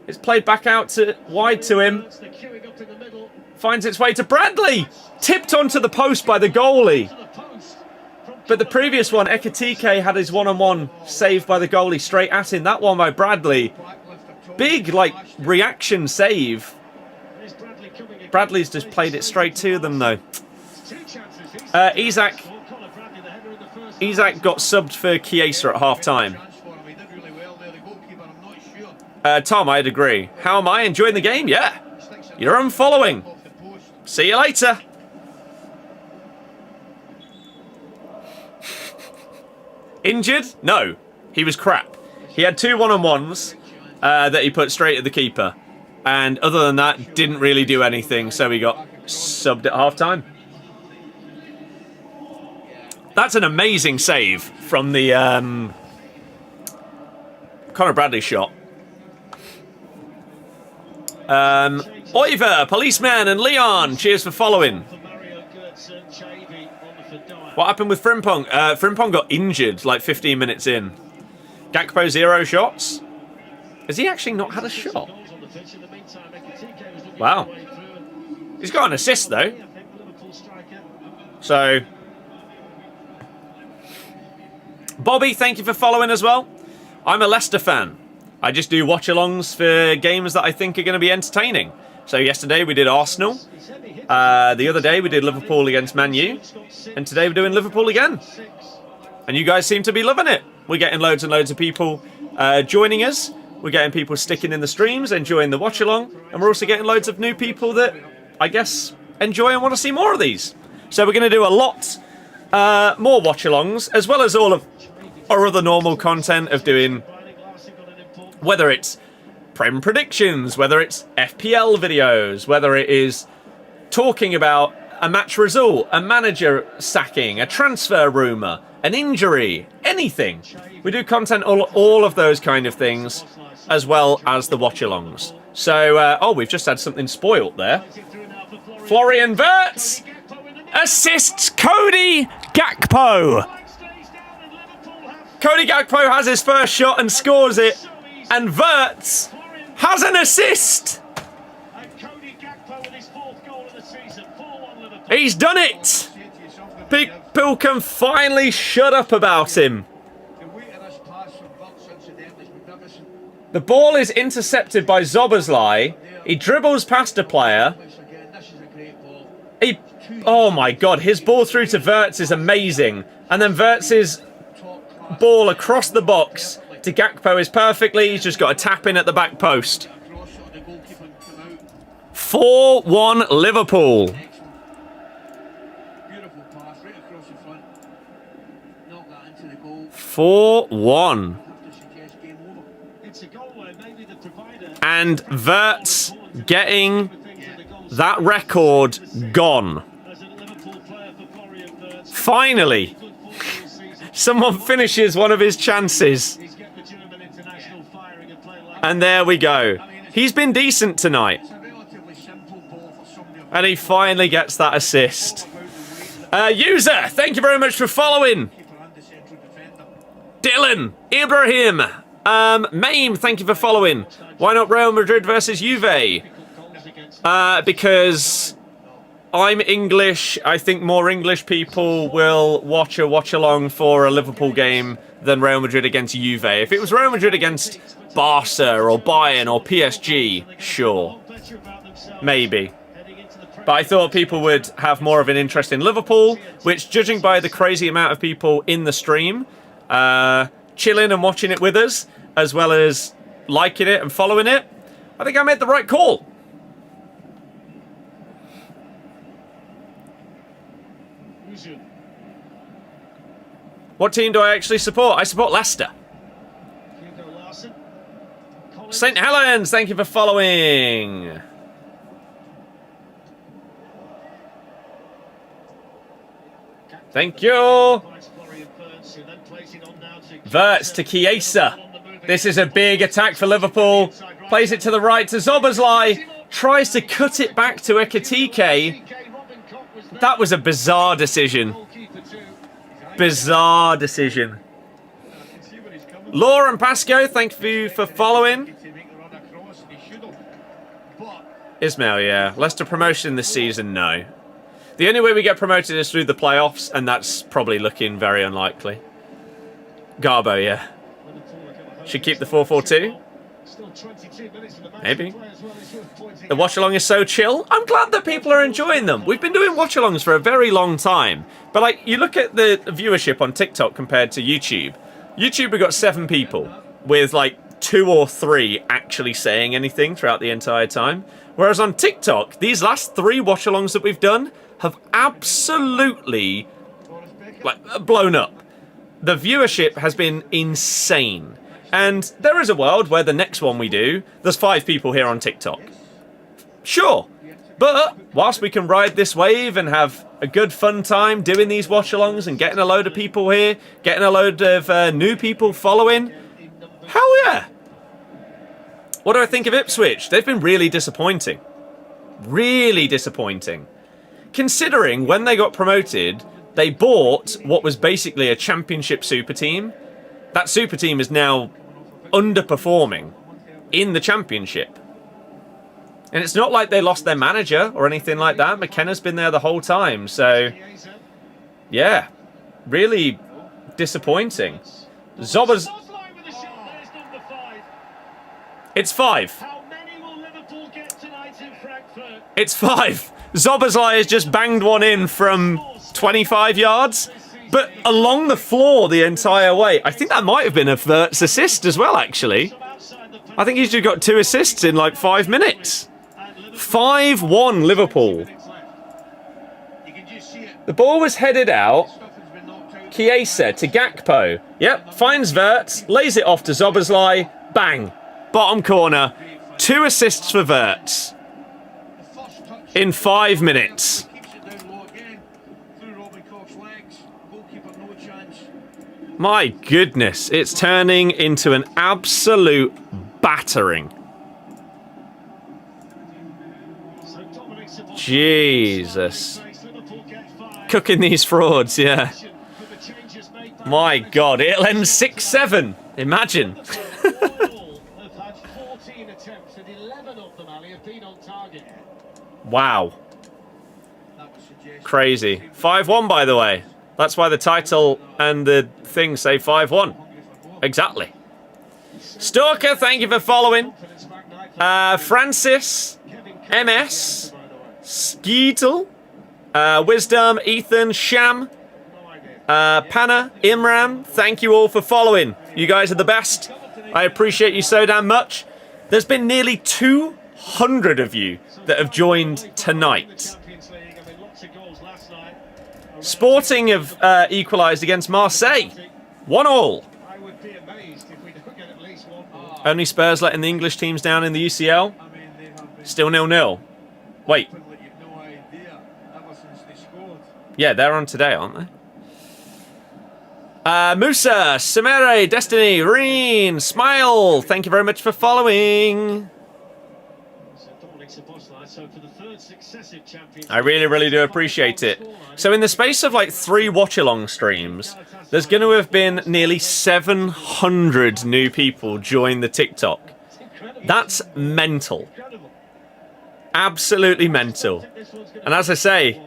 It's played back out to wide to him. Finds its way to Bradley. Tipped onto the post by the goalie. But the previous one, Ekitike had his one-on-one saved by the goalie straight at him. That one by Bradley. Big, like, reaction save. Bradley's just played it straight to them, though. Isak got subbed for Chiesa at half-time. Tom, I'd agree. How am I enjoying the game? Yeah. You're unfollowing. See you later. Injured? No. He was crap. He had 2 one-on-ones that he put straight at the keeper. And other than that, didn't really do anything. So he got subbed at half-time. That's an amazing save from the Conor Bradley shot. Oiver, Policeman, and Leon, cheers for following. What happened with Frimpong? Frimpong got injured like 15 minutes in. Gakpo 0 shots. Has he actually not had a shot? Wow. He's got an assist though. So, Bobby, thank you for following as well. I'm a Leicester fan. I just do watch-alongs for games that I think are going to be entertaining. So yesterday we did Arsenal. The other day we did Liverpool against Man U. And today we're doing Liverpool again. And you guys seem to be loving it. We're getting loads and loads of people joining us. We're getting people sticking in the streams, enjoying the watch-along. And we're also getting loads of new people that, I guess, enjoy and want to see more of these. So we're going to do a lot more watch-alongs, as well as all of our other normal content of doing... whether it's Prem predictions, whether it's FPL videos, whether it is talking about a match result, a manager sacking, a transfer rumour, an injury, anything. We do content all of those kind of things, as well as the watch-alongs. So, oh, we've just had something spoilt there. Florian Wirtz assists Cody Gakpo. Cody Gakpo has his first shot and scores it. And Wirtz has an assist. He's done it. People can finally shut up about him. The ball is intercepted by Zoboszlai. He dribbles past a player. Oh my God, his ball through to Wirtz is amazing. And then Wirtz's ball across the box to Gakpo is perfectly. He's just got a tap in at the back post. 4-1 Liverpool. 4-1. And Wirtz getting That record gone. Finally, someone finishes one of his chances. And there we go. He's been decent tonight. And he finally gets that assist. User, thank you very much for following. Dylan, Ibrahim, Maim, thank you for following. Why not Real Madrid versus Juve? Because I'm English. I think more English people will watch a watch-along for a Liverpool game than Real Madrid against Juve. If it was Real Madrid against Barca or Bayern or PSG, sure. Maybe. But I thought people would have more of an interest in Liverpool, which, judging by the crazy amount of people in the stream, chilling and watching it with us, as well as liking it and following it, I think I made the right call. What team do I actually support? I support Leicester. St. Helens, thank you for following. Thank you. Verts to Chiesa. This is a big attack for Liverpool. Plays it to the right to Szoboszlai. Tries to cut it back to Ekitike. That was a bizarre decision. Bizarre decision. Laura and Pasco, thank you for following. Ismail, yeah. Leicester promotion this season, no. The only way we get promoted is through the playoffs, and that's probably looking very unlikely. Garbo, yeah. Should keep the 4-4-2. Maybe. The watch-along is so chill. I'm glad that people are enjoying them. We've been doing watch-alongs for a very long time. But, like, you look at the viewership on TikTok compared to YouTube. YouTube, we got 7 people, with, like, 2 or 3 actually saying anything throughout the entire time. Whereas on TikTok, these last 3 watch-alongs that we've done have absolutely, like, blown up. The viewership has been insane. And there is a world where the next one we do, there's 5 people here on TikTok. Sure. But whilst we can ride this wave and have a good fun time doing these watch-alongs and getting a load of people here, getting a load of new people following, hell yeah. What do I think of Ipswich? They've been really disappointing. Really disappointing. Considering when they got promoted, they bought what was basically a championship super team. That super team is now underperforming in the championship. And it's not like they lost their manager or anything like that. McKenna's been there the whole time. So, yeah, really disappointing. Zobers. It's 5. It's 5. Szoboszlai has just banged one in from 25 yards. But along the floor the entire way. I think that might have been a Verts assist as well, actually. I think he's just got 2 assists in like 5 minutes. 5-1 Liverpool. The ball was headed out. Chiesa to Gakpo. Yep, finds Verts, lays it off to Szoboszlai. Bang. Bottom corner. 2 assists for Verts. In 5 minutes. My goodness, it's turning into an absolute battering. Jesus. Cooking these frauds, yeah. My God, it'll end 6-7. Imagine. Wow. Crazy. 5-1, by the way. That's why the title and the thing say 5-1. Exactly. Stalker, thank you for following. Francis, MS, Skeetle, Wisdom, Ethan, Sham, Panna, Imran, thank you all for following. You guys are the best. I appreciate you so damn much. There's been nearly 200 of you that have joined tonight. Sporting have equalised against Marseille. 1-1. Only Spurs letting the English teams down in the UCL. Still 0-0. Wait, Yeah, they're on today, aren't they? Musa, Samere, Destiny, Reen, Smile, thank you very much for following. I really, really do appreciate it. So in the space of like 3 watch-along streams, there's going to have been nearly 700 new people join the TikTok. That's mental. Absolutely mental. And as I say,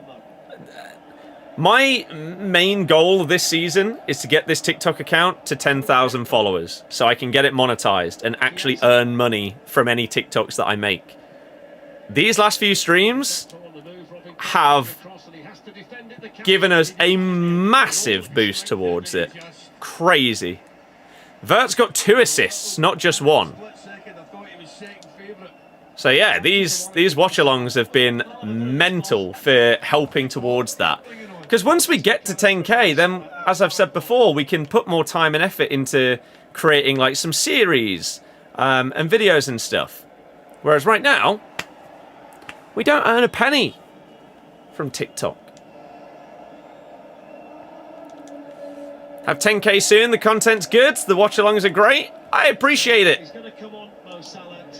my main goal this season is to get this TikTok account to 10,000 followers so I can get it monetized and actually earn money from any TikToks that I make. These last few streams have given us a massive boost towards it. Crazy. Vert's got 2 assists, not just 1. So yeah, these watch-alongs have been mental for helping towards that. Because once we get to 10k, then, as I've said before, we can put more time and effort into creating like some series and videos and stuff. Whereas right now, we don't earn a penny from TikTok. Have 10k soon, the content's good, the watch-alongs are great. I appreciate it.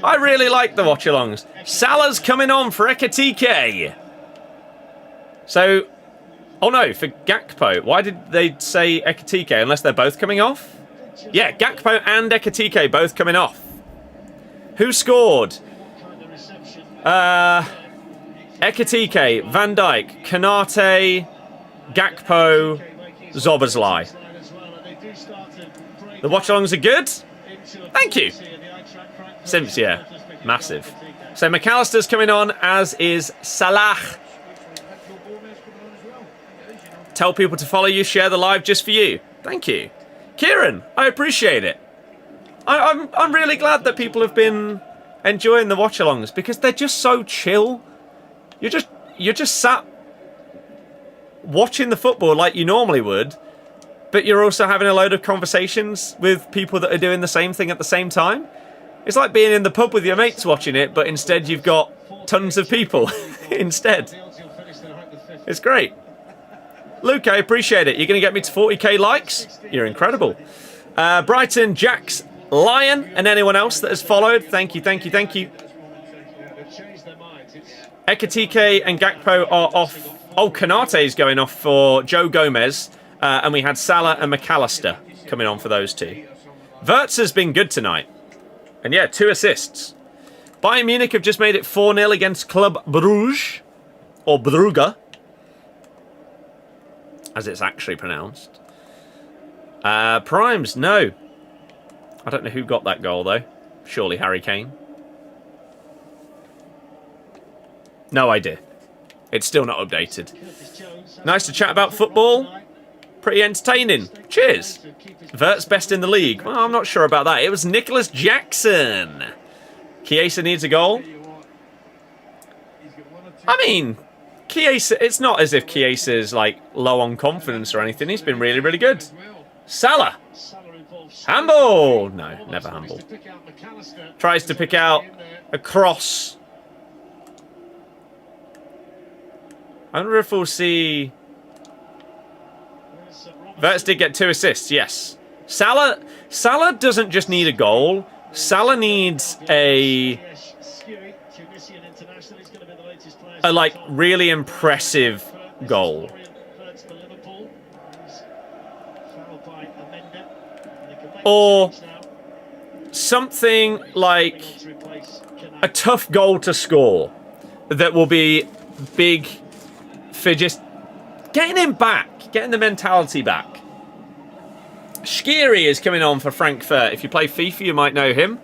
I really like the watch-alongs. Salah's coming on for Ekatike. So, oh no, for Gakpo. Why did they say Ekatike unless they're both coming off? Yeah, Gakpo and Ekatike both coming off. Who scored? Ekatike, Van Dijk, Kanate, Gakpo, Zoboszlai. The watch-alongs are good? Thank you. Simps, yeah. Massive. So McAllister's coming on, as is Salah. Tell people to follow you, share the live just for you. Thank you. Kieran, I appreciate it. I'm really glad that people have been enjoying the watch-alongs because they're just so chill. You're just sat watching the football like you normally would, but you're also having a load of conversations with people that are doing the same thing at the same time. It's like being in the pub with your mates watching it, but instead you've got tons of people instead. It's great. Luke, I appreciate it. You're going to get me to 40k likes? You're incredible. Brighton, Jax, Lion, and anyone else that has followed, thank you, thank you, thank you. Ekatike and Gakpo are off. Oh, Kanate's going off for Joe Gomez. And we had Salah and McAllister coming on for those 2. Verts has been good tonight. And yeah, 2 assists. Bayern Munich have just made it 4-0 against Club Brugge. Or Brugge, as it's actually pronounced. Primes, no. I don't know who got that goal, though. Surely Harry Kane. No idea. It's still not updated. Nice to chat about football. Pretty entertaining. Cheers. Vert's best in the league. Well, I'm not sure about that. It was Nicholas Jackson. Chiesa needs a goal. I mean, Chiesa, it's not as if Chiesa's like low on confidence or anything. He's been really, really good. Salah. Handball. No, never handball. Tries to pick out a cross. I wonder if we'll see... Verts did get 2 assists, yes. Salah doesn't just need a goal. Salah needs a like really impressive goal. Or something like a tough goal to score that will be big for just getting him back, getting the mentality back. Shqiri is coming on for Frankfurt. If you play FIFA, you might know him.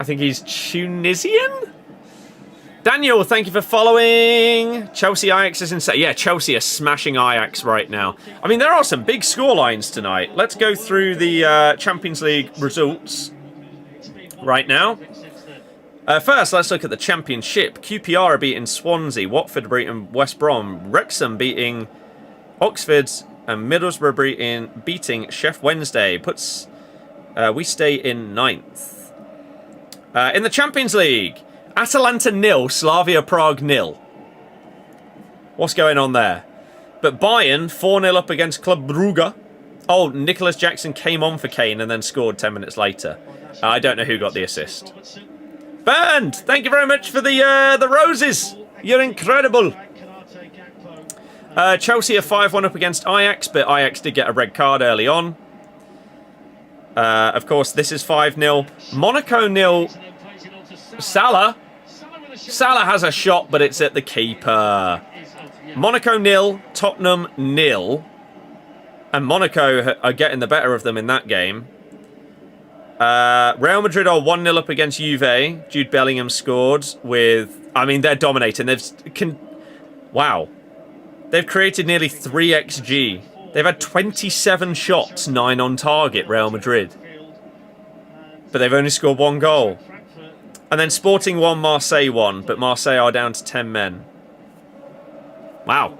I think he's Tunisian? Daniel, thank you for following. Chelsea Ajax is insane. Yeah, Chelsea are smashing Ajax right now. I mean, there are some big scorelines tonight. Let's go through the Champions League results right now. First, let's look at the Championship. QPR are beating Swansea. Watford beating West Brom. Wrexham beating Oxford. And Middlesbrough beating Sheff Wednesday. Puts we stay in 9th. In the Champions League, Atalanta 0, Slavia Prague 0. What's going on there? But Bayern, 4-0 up against Club Brugge. Oh, Nicholas Jackson came on for Kane and then scored 10 minutes later. I don't know who got the assist. Bernd, thank you very much for the roses. You're incredible. Chelsea are 5-1 up against Ajax, but Ajax did get a red card early on. Of course, this is 5-0. Monaco 0. Salah. Salah has a shot, but it's at the keeper. Monaco 0. Tottenham 0. And Monaco are getting the better of them in that game. Real Madrid are 1-0 up against Juve. Jude Bellingham scored with... I mean, they're dominating. Wow. They've created nearly 3 XG. They've had 27 shots, 9 on target, Real Madrid. But they've only scored 1 goal. And then Sporting 1, Marseille 1. But Marseille are down to 10 men. Wow.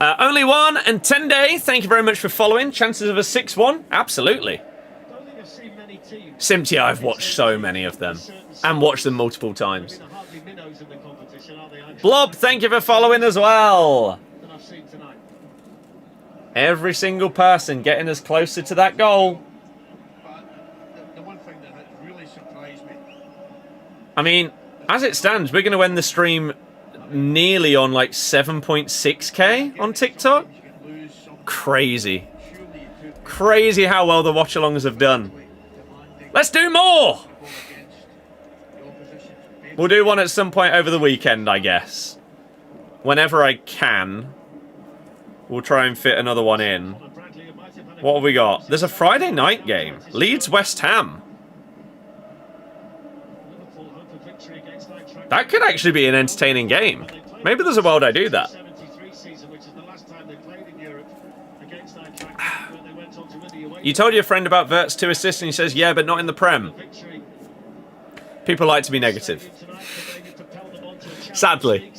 Only one and 10 day. Thank you very much for following. Chances of a 6-1? Absolutely. Simply, I've watched so many of them. And watched them multiple times. Blob, thank you for following as well. Every single person getting us closer to that goal. I mean, as it stands, we're going to end the stream nearly on like 7.6k on TikTok. Crazy. Crazy how well the watch-alongs have done. Let's do more! We'll do one at some point over the weekend, I guess. Whenever I can. We'll try and fit another one in. What have we got? There's a Friday night game. Leeds West Ham. That could actually be an entertaining game. Maybe there's a world I do that. You told your friend about Vert's 2 assists and he says, yeah, but not in the Prem. People like to be negative. Sadly.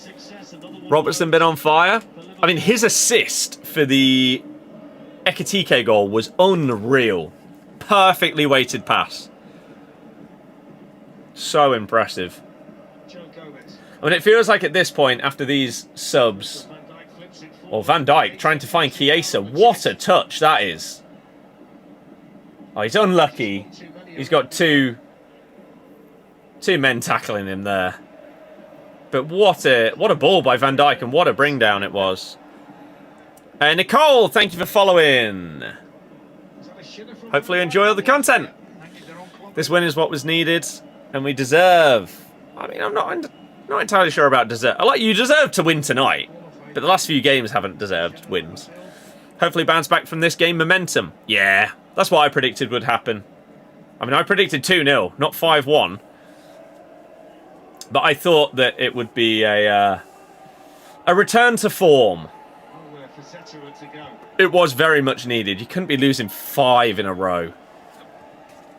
Robertson been on fire. I mean, his assist for the Ekitike goal was unreal. Perfectly weighted pass. So impressive. I mean, it feels like at this point, after these subs... Or Van Dijk trying to find Chiesa. What a touch that is. Oh, he's unlucky. He's got two men tackling him there. But what a ball by Van Dijk and what a bring down it was. Nicole, thank you for following. Hopefully you enjoy all the content. This win is what was needed and we deserve. I mean, I'm not entirely sure about deserve. You deserve to win tonight, but the last few games haven't deserved wins. Hopefully bounce back from this game momentum. Yeah, that's what I predicted would happen. I mean, I predicted 2-0, not 5-1. But I thought that it would be a return to form. It was very much needed. You couldn't be losing 5 in a row.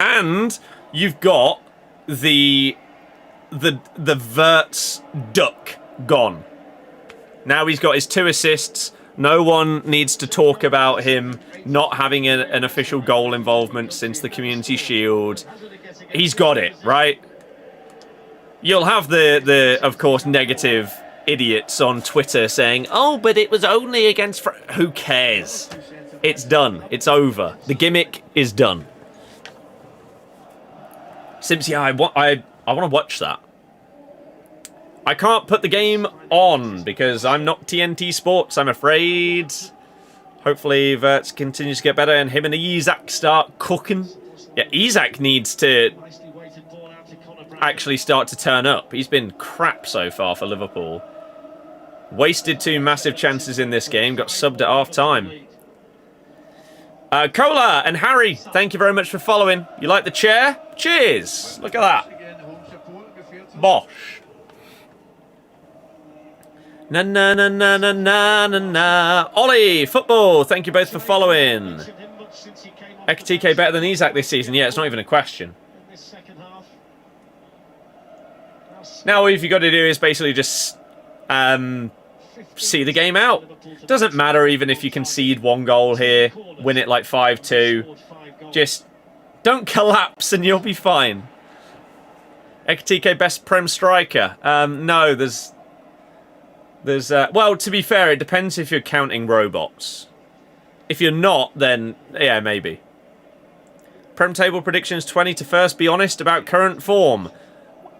And you've got the Verts duck gone. Now he's got his 2 assists. No one needs to talk about him not having an official goal involvement since the Community Shield. He's got it, right? You'll have the of course, negative idiots on Twitter saying, oh, but it was only against... Who cares? It's done. It's over. The gimmick is done. Sims, yeah, I want to watch that. I can't put the game on because I'm not TNT Sports, I'm afraid. Hopefully Verts continues to get better and him and Isak start cooking. Yeah, Isak needs to actually start to turn up. He's been crap so far for Liverpool. Wasted 2 massive chances in this game. Got subbed at half-time. Cola and Harry, thank you very much for following. You like the chair? Cheers! Look at that. Bosh. Na na na na na na na na. Ollie, football, thank you both for following. Ekitike better than Isak this season? Yeah, it's not even a question. Now all you've got to do is basically just see the game out. Doesn't matter even if you concede 1 goal here, win it like 5-2. Just don't collapse and you'll be fine. Ekatike best Prem striker. No, there's well, to be fair, it depends if you're counting robots. If you're not, then yeah, maybe. Prem table predictions 20 to first. Be honest about current form.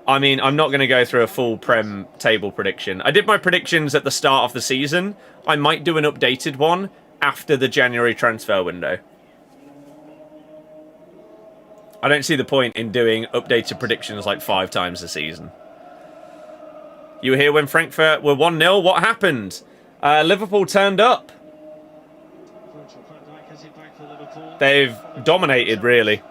I mean, I'm not going to go through a full Prem table prediction. I did my predictions at the start of the season. I might do an updated one after the January transfer window. I don't see the point in doing updated predictions like 5 times a season. You were here when Frankfurt were 1-0. What happened? Liverpool turned up. They've dominated, really.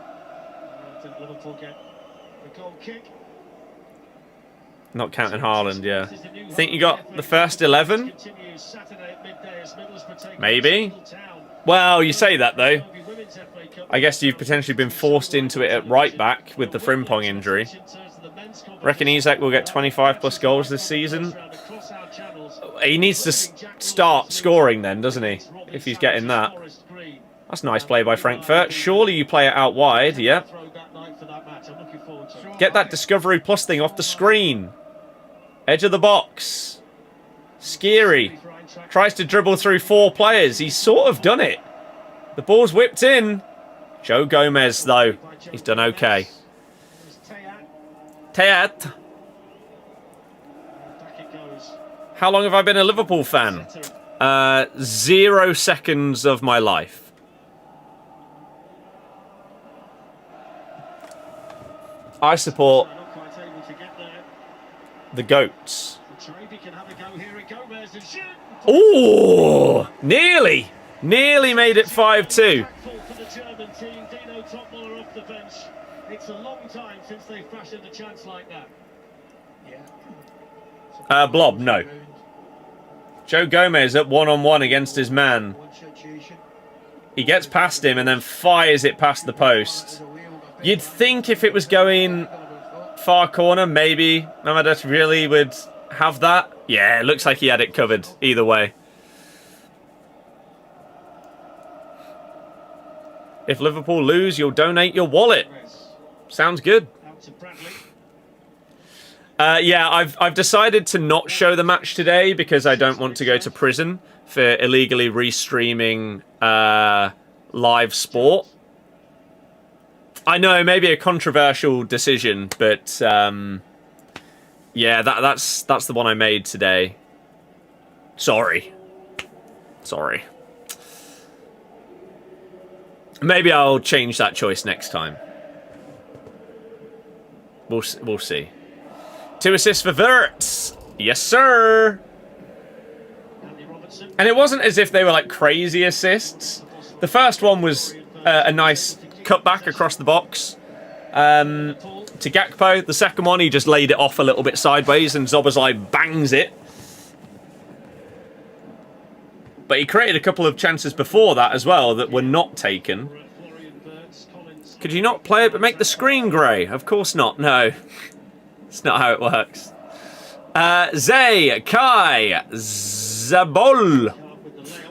Not counting Haaland, yeah. Think you got the first 11? Maybe. Well, you say that, though. I guess you've potentially been forced into it at right back with the Frimpong injury. Reckon Isak will get 25 plus goals this season? He needs to start scoring then, doesn't he? If he's getting that. That's nice play by Frankfurt. Surely you play it out wide, yeah. Get that Discovery Plus thing off the screen. Edge of the box. Scary. Tries to dribble through 4 players. He's sort of done it. The ball's whipped in. Joe Gomez, though. He's done okay. Teat. How long have I been a Liverpool fan? 0 seconds of my life. I support the GOATs. Ooh! Nearly! Nearly made it 5-2. It's a long time since they fashioned a chance like that. Blob, no. Joe Gomez at 1-on-1 against his man. He gets past him and then fires it past the post. You'd think if it was going far corner, maybe Mamadas really would have that. Yeah, it looks like he had it covered either way. If Liverpool lose, you'll donate your wallet. Sounds good. Yeah, I've decided to not show the match today because I don't want to go to prison for illegally restreaming live sport. I know, maybe a controversial decision, but yeah, that's the one I made today. Sorry. Maybe I'll change that choice next time. We'll see. 2 assists for Wirtz. Yes, sir. And it wasn't as if they were like crazy assists. The first one was a nice cutback across the box to Gakpo. The second one, he just laid it off a little bit sideways and Szoboszlai bangs it. But he created a couple of chances before that as well that were not taken. Could you not play it but make the screen grey? Of course not, no. It's not how it works. Zay, Kai, Zabol.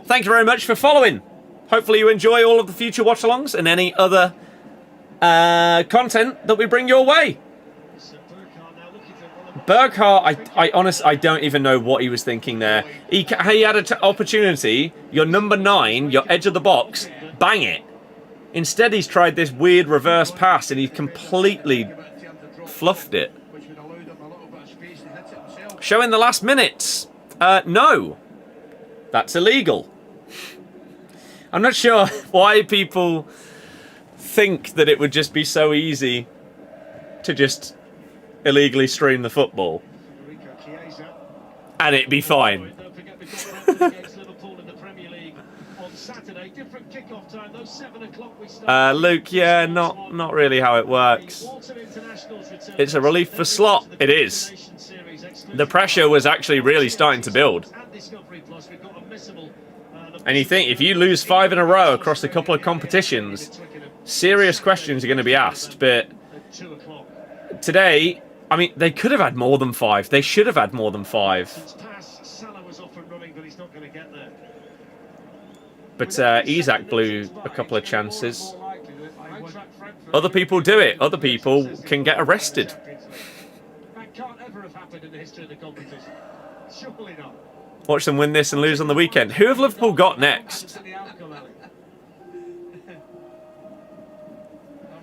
Thank you very much for following. Hopefully you enjoy all of the future watch-alongs and any other content that we bring your way. Berghardt, I honestly, I don't even know what he was thinking there. He had an opportunity, your number 9, your edge of the box, bang it. Instead, he's tried this weird reverse pass and he's completely fluffed it. Showing the last minutes. No. That's illegal. I'm not sure why people think that it would just be so easy to just illegally stream the football and it'd be fine. Luke, yeah, not really how it works. It's a relief for Slot. It is. The pressure was actually really starting to build. And you think if you lose 5 in a row across a couple of competitions, serious questions are going to be asked. But today, I mean, they could have had more than 5. They should have had more than 5. But Isak blew a couple of chances. Other people do it. Other people can get arrested. happened in the history of the competition. Surely not. Watch them win this and lose on the weekend. Who have Liverpool got next? The outcome, Ali. I'm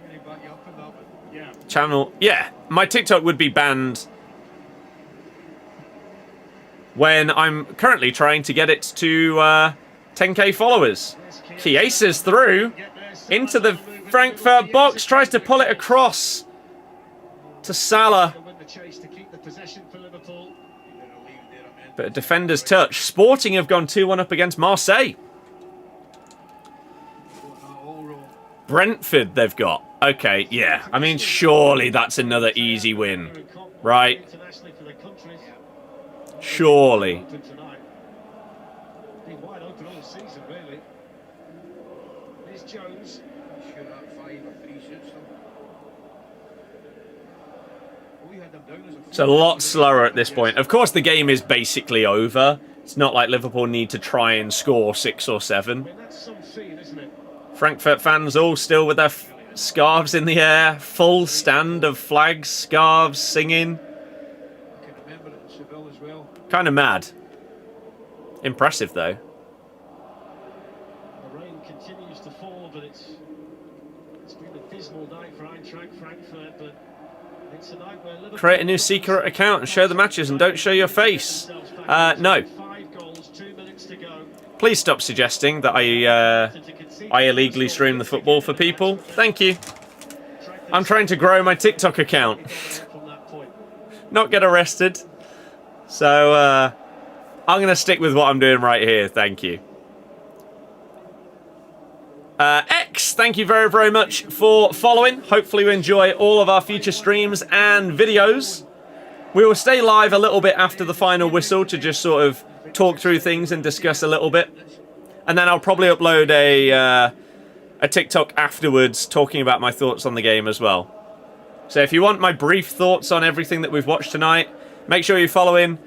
going to back you up in that one. Yeah. Channel. Yeah, my TikTok would be banned when I'm currently trying to get it to 10k followers. Chiesa's through into the Frankfurt box, tries to pull it across to Salah. Win the chase to keep the possession for Liverpool. But a defender's touch. Sporting have gone 2-1 up against Marseille. Brentford they've got. Okay, yeah. I mean, surely that's another easy win. Right? Internationally for the country. Surely. Open tonight. Been wide open all season, really. Here's Jones. Sure that 5 or 3 suits them. We had them down as a It's a lot slower at this point. Of course, the game is basically over. It's not like Liverpool need to try and score 6 or 7. I mean, that's some feel, isn't it? Frankfurt fans all still with their scarves in the air. Full stand of flags, scarves, singing. I can remember it in Seville as well. Kind of mad. Impressive, though. The rain continues to fall, but it's been a dismal night for Eintracht Frankfurt, but it's a night where Liverpool Create a new secret account and show the matches and don't show your face. No. 5 goals, 2 minutes to go. Please stop suggesting that I illegally stream the football for people. Thank you. I'm trying to grow my TikTok account. From that point. Not get arrested. So, I'm going to stick with what I'm doing right here. Thank you. X, thank you very, very much for following. Hopefully you enjoy all of our future streams and videos. We will stay live a little bit after the final whistle to just sort of talk through things and discuss a little bit. And then I'll probably upload a TikTok afterwards talking about my thoughts on the game as well. So if you want my brief thoughts on everything that we've watched tonight, make sure you follow in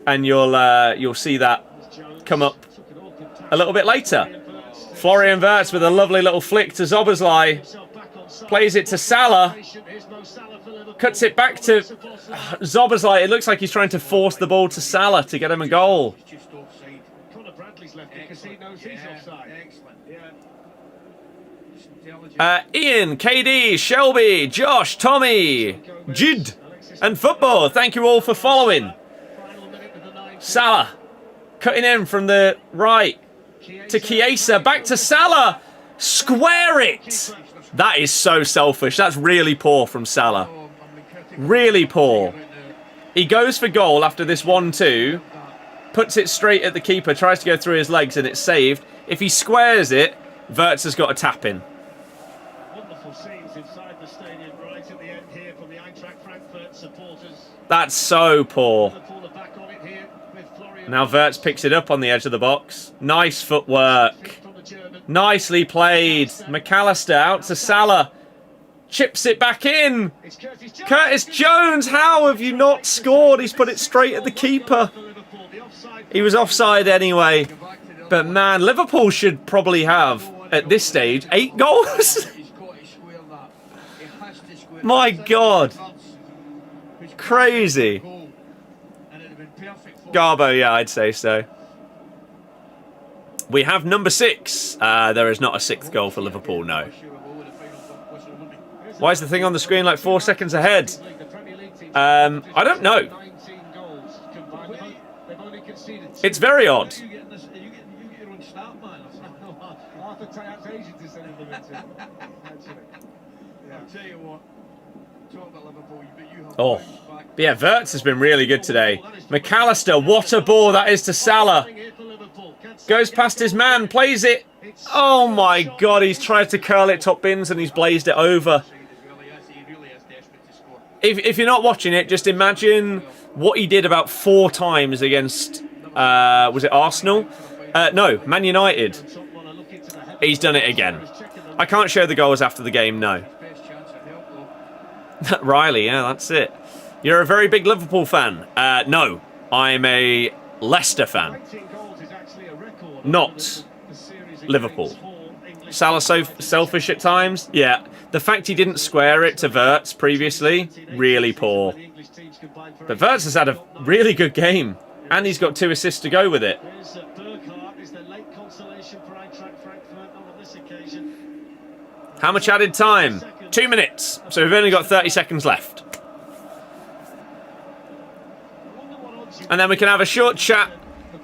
and you'll see that come up a little bit later. Florian Wirtz with a lovely little flick to Zoboszlai. Plays it to Salah. Cuts it back to Zoboszlai. It looks like he's trying to force the ball to Salah to get him a goal. It's just offside. Conor Bradley's left it because he knows he's offside. Excellent. Yeah. Just intelligent. Ian, KD, Shelby, Josh, Tommy, Jude, and Football. Thank you all for following. Final minute with the 9. Salah cutting in from the right to Chiesa. Back to Salah. Square it. That is so selfish. That's really poor from Salah. Really poor. He goes for goal after this 1-2. Puts it straight at the keeper. Tries to go through his legs and it's saved. If he squares it, Wirtz has got a tap in. Wonderful scenes inside the stadium right at the end here from the Eintracht Frankfurt supporters. That's so poor. Liverpool are back on it here with Florian. Now Wirtz picks it up on the edge of the box. Nice footwork. From the German. Nicely played. McAllister out to Salah. Chips it back in. It's Curtis Jones. Curtis Jones, how have you not scored? He's put it straight at the keeper. For Liverpool, the offside. He was offside anyway. But man, Liverpool should probably have, at this stage, 8 goals. He's got to square that. He has to square My that. God. Which Crazy. goal. And it'd have been perfect for Garbo, yeah, I'd say so. We have number 6. There is not a 6th goal for Liverpool, no. Why is the thing on the screen like 4 seconds ahead? The Premier League team. I don't know. 19 goals combined. They've only conceded 2. It's very odd. You get your own start, man. Arthur Tayab's agent is sending them into. Actually. I'll tell you what. Talk about Liverpool, but you have Oh. bounced back. But yeah, Wirtz has been really good today. McAllister, what a ball that is to Salah. Goes past his man, plays it. Oh my God, he's tried to curl it top bins and he's blazed it over. He really is desperate to score. If you're not watching it, just imagine what he did about 4 times against, was it Arsenal? No, Man United. He's done it again. I can't show the goals after the game, no. Best chance of help, though. Riley, yeah, that's it. You're a very big Liverpool fan. No, I'm a Leicester fan. Not Liverpool. Salah so selfish at times. Yeah, the fact he didn't square it to Wirtz previously, really poor. But Wirtz has had a really good game, and he's got 2 assists to go with it. How much added time? 2 minutes. So we've only got 30 seconds left. And then we can have a short chat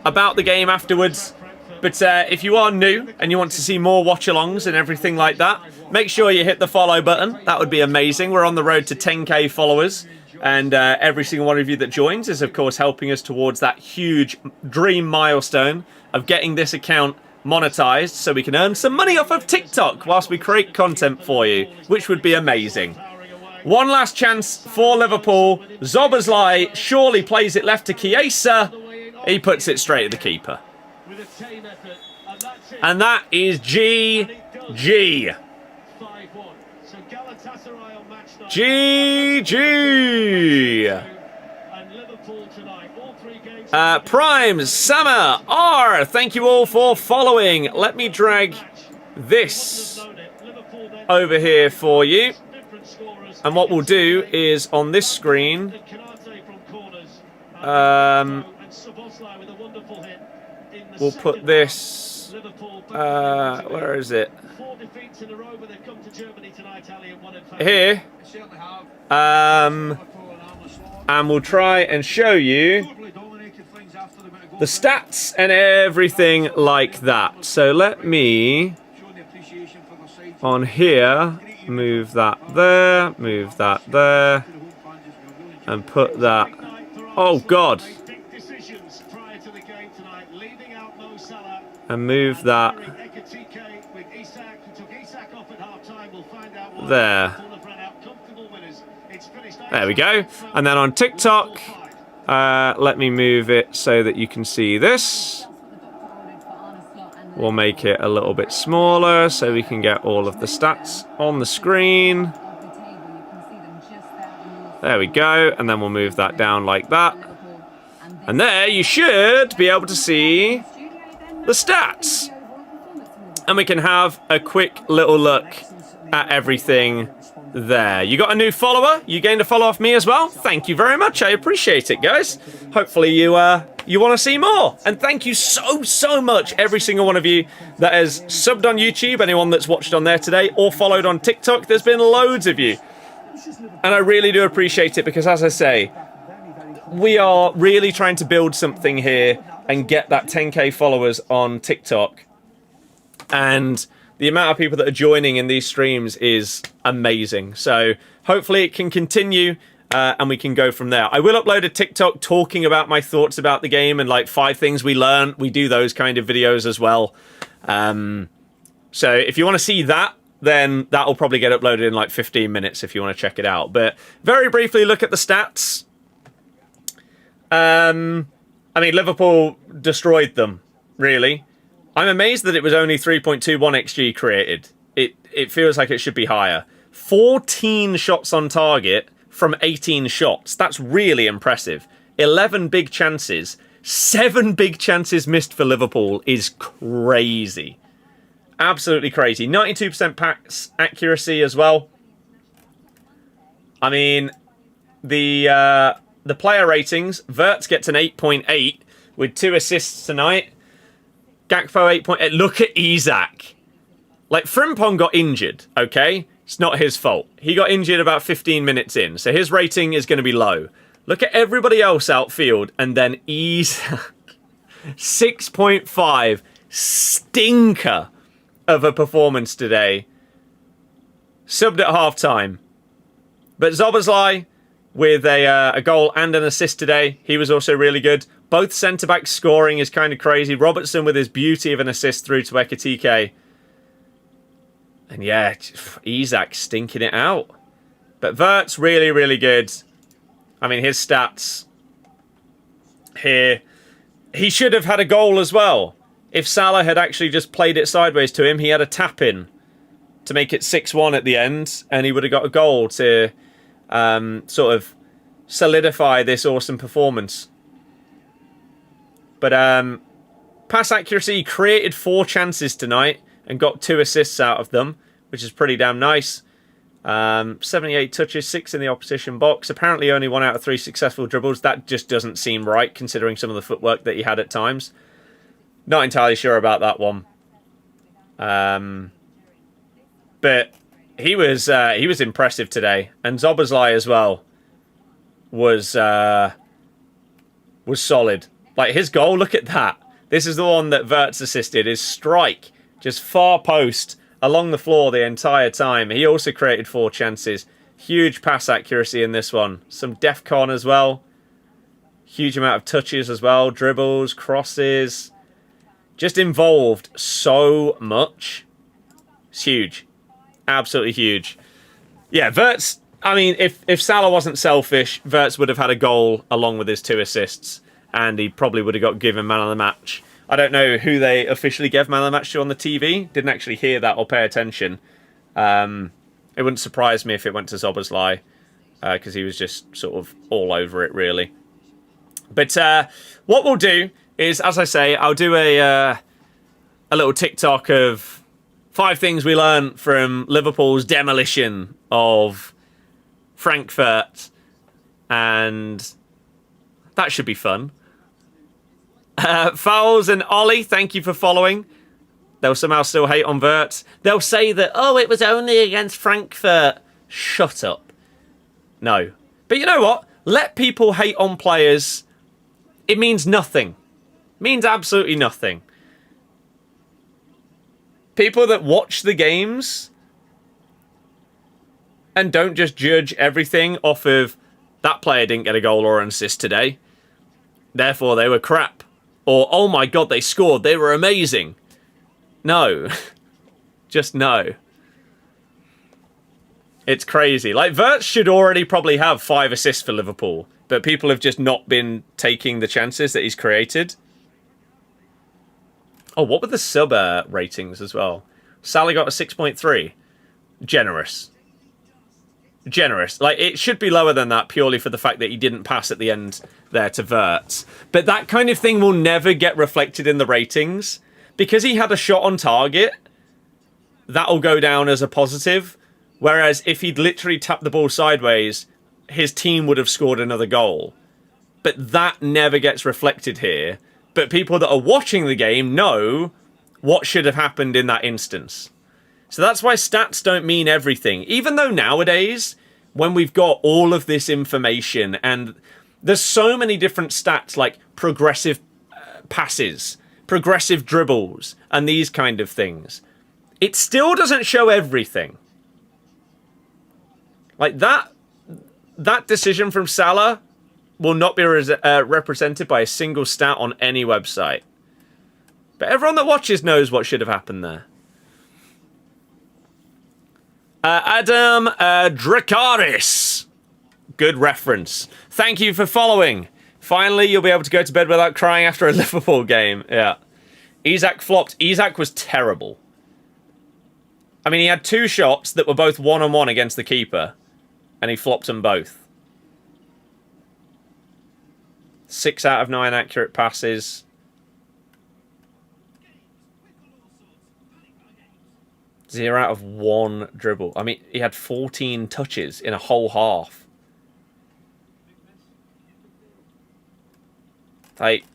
about the game afterwards. But if you are new and you want to see more watch-alongs and everything like that, make sure you hit the follow button. That would be amazing. We're on the road to 10k followers. And every single one of you that joins is, of course, helping us towards that huge dream milestone of getting this account monetized so we can earn some money off of TikTok whilst we create content for you, which would be amazing. One last chance for Liverpool. Szoboszlai surely plays it left to Chiesa. He puts it straight at the keeper. And that is GG. GG. Prime, Sama, R, thank you all for following. Let me drag this over here for you. And what we'll do is on this screen, we'll put this, where is it? Here. And we'll try and show you the stats and everything like that. So let me, on here, move that there, and put that. Oh, God. And move that there. There we go. And then on TikTok, let me move it so that you can see this. We'll make it a little bit smaller so we can get all of the stats on the screen. There we go. And then we'll move that down like that. And there you should be able to see the stats. And we can have a quick little look at everything there. You got a new follower? You gained a follow off me as well? Thank you very much. I appreciate it, guys. Hopefully you want to see more. And thank you so much, every single one of you that has subbed on YouTube, anyone that's watched on there today, or followed on TikTok. There's been loads of you. And I really do appreciate it because, as I say, we are really trying to build something here and get that 10k followers on TikTok. And the amount of people that are joining in these streams is amazing. So hopefully it can continue and we can go from there. I will upload a TikTok talking about my thoughts about the game and like 5 things we learned. We do those kind of videos as well. So if you want to see that, then that will probably get uploaded in like 15 minutes if you want to check it out. But very briefly, look at the stats. I mean, Liverpool destroyed them, really. I'm amazed that it was only 3.21 XG created. It feels like it should be higher. 14 shots on target from 18 shots. That's really impressive. 11 big chances. 7 big chances missed for Liverpool is crazy. Absolutely crazy. 92% pass accuracy as well. I mean, the player ratings. Wirtz gets an 8.8 with 2 assists tonight. Gakpo 8.8. Look at Isak. Like, Frimpong got injured, okay? It's not his fault. He got injured about 15 minutes in, so his rating is going to be low. Look at everybody else outfield, and then Isak. 6.5. Stinker of a performance today. Subbed at half-time. But Szoboszlai with a goal and an assist today. He was also really good. Both centre-backs scoring is kind of crazy. Robertson with his beauty of an assist through to Ekitike. And yeah, Isak stinking it out. But Wirtz really, really good. I mean, his stats here. He should have had a goal as well. If Salah had actually just played it sideways to him, he had a tap-in to make it 6-1 at the end. And he would have got a goal to sort of solidify this awesome performance. But pass accuracy, created 4 chances tonight. and got 2 assists out of them, which is pretty damn nice. 78 touches, 6 in the opposition box. Apparently only 1 out of 3 successful dribbles. That just doesn't seem right, considering some of the footwork that he had at times. Not entirely sure about that one. But he was impressive today. And Szoboszlai as well was solid. Like, his goal, look at that. This is the one that Wirtz assisted. His strike, just far post, along the floor the entire time. He also created 4 chances. Huge pass accuracy in this one. Some DEFCON as well. Huge amount of touches as well. Dribbles, crosses. Just involved so much. It's huge. Absolutely huge. Yeah, Wirtz, I mean, if Salah wasn't selfish, Wirtz would have had a goal along with his 2 assists. And he probably would have got given man of the match. I don't know who they officially gave man of the match to on the TV. Didn't actually hear that or pay attention. It wouldn't surprise me if it went to Szoboszlai, because he was just sort of all over it, really. But what we'll do is, as I say, I'll do a little TikTok of 5 things we learned from Liverpool's demolition of Frankfurt, and that should be fun. Fowles and Ollie, thank you for following. They'll somehow still hate on Wirtz. They'll say that, oh, it was only against Frankfurt. Shut up. No. But you know what? Let people hate on players. It means nothing. It means absolutely nothing. People that watch the games and don't just judge everything off of that player didn't get a goal or an assist today, therefore they were crap. Or, oh my god, they scored. They were amazing. No. Just no. It's crazy. Like, Wirtz should already probably have 5 assists for Liverpool. But people have just not been taking the chances that he's created. Oh, what were the sub ratings as well? Salah got a 6.3. Generous. Generous. Like, it should be lower than that purely for the fact that he didn't pass at the end there to Wirtz. But that kind of thing will never get reflected in the ratings. Because he had a shot on target, that'll go down as a positive. Whereas if he'd literally tapped the ball sideways, his team would have scored another goal. But that never gets reflected here. But people that are watching the game know what should have happened in that instance. So that's why stats don't mean everything. Even though nowadays, when we've got all of this information, and there's so many different stats like progressive passes, progressive dribbles, and these kind of things, it still doesn't show everything. Like that decision from Salah will not be represented by a single stat on any website. But everyone that watches knows what should have happened there. Adam Dracaris. Good reference. Thank you for following. Finally, you'll be able to go to bed without crying after a Liverpool game. Yeah. Isak flopped. Isak was terrible. I mean, he had 2 shots that were both 1-on-1 against the keeper. And he flopped them both. 6 out of 9 accurate passes. Zero out of 1 dribble. I mean, he had 14 touches in a whole half. Like,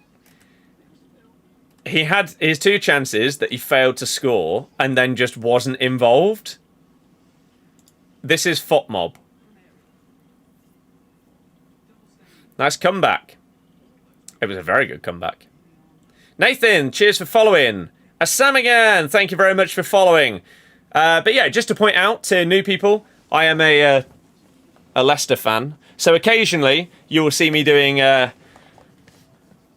he had his 2 chances that he failed to score and then just wasn't involved. This is FOTMob. Nice comeback. It was a very good comeback. Nathan, cheers for following. Assam again, thank you very much for following. But yeah, just to point out to new people, I am a Leicester fan. So occasionally you will see me doing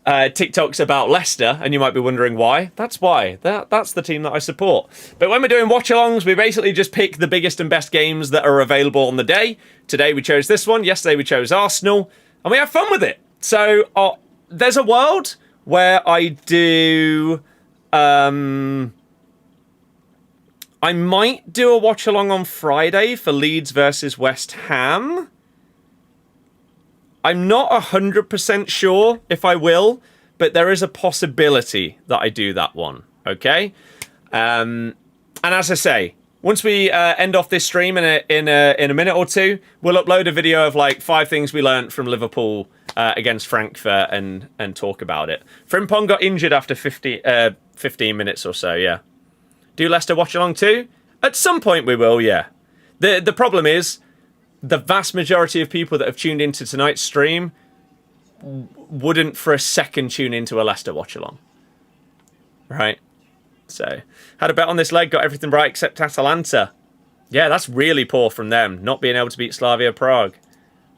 TikToks about Leicester, and you might be wondering why. That's why. That's the team that I support. But when we're doing watch-alongs, we basically just pick the biggest and best games that are available on the day. Today we chose this one. Yesterday we chose Arsenal. And we have fun with it. So there's a world where I do... I might do a watch-along on Friday for Leeds versus West Ham. I'm not 100% sure if I will, but there is a possibility that I do that one, okay? And as I say, once we end off this stream in a minute or two, we'll upload a video of like 5 things we learnt from Liverpool against Frankfurt and talk about it. Frimpong got injured after 15 minutes or so, yeah. Do Leicester watch along too? At some point we will, yeah. The problem is, the vast majority of people that have tuned into tonight's stream wouldn't for a second tune into a Leicester watch along. Right? So, had a bet on this leg, got everything right except Atalanta. Yeah, that's really poor from them, not being able to beat Slavia Prague.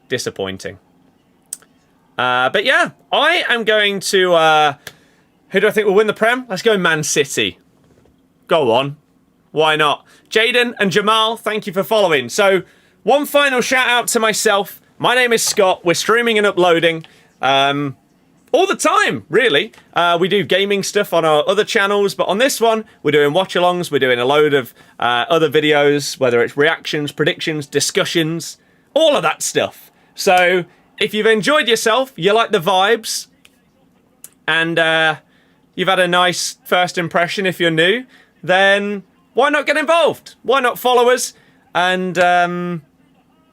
Disappointing. But yeah, I am going to... who do I think will win the Prem? Let's go Man City. Go on. Why not? Jaden and Jamal, thank you for following. So, one final shout out to myself. My name is Scott. We're streaming and uploading all the time, really. We do gaming stuff on our other channels, but on this one, we're doing watch-alongs. We're doing a load of other videos, whether it's reactions, predictions, discussions, all of that stuff. So, if you've enjoyed yourself, you like the vibes, and you've had a nice first impression if you're new, then why not get involved? Why not follow us and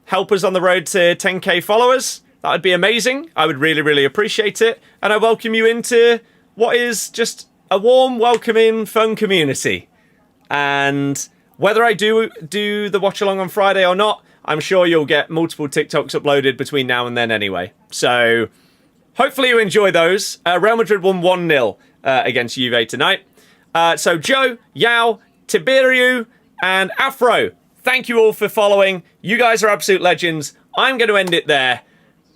help us on the road to 10k followers? That would be amazing. I would really, really appreciate it. And I welcome you into what is just a warm, welcoming, fun community. And whether I do the watch along on Friday or not, I'm sure you'll get multiple TikToks uploaded between now and then anyway. So hopefully you enjoy those. Real Madrid won 1-0 against Juve tonight. So Joe, Yao, Tiberiu, and Afro, thank you all for following. You guys are absolute legends. I'm going to end it there.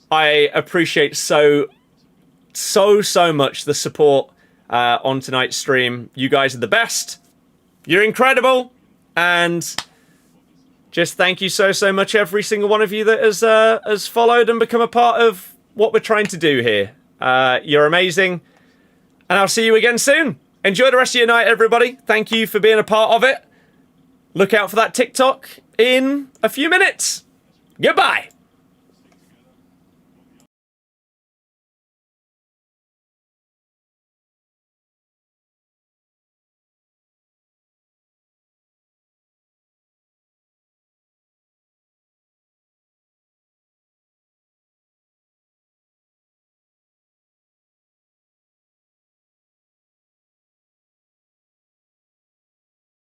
I appreciate so much the support on tonight's stream. You guys are the best. You're incredible. And just thank you so much, every single one of you that has followed and become a part of what we're trying to do here. You're amazing. And I'll see you again soon. Enjoy the rest of your night, everybody. Thank you for being a part of it. Look out for that TikTok in a few minutes. Goodbye.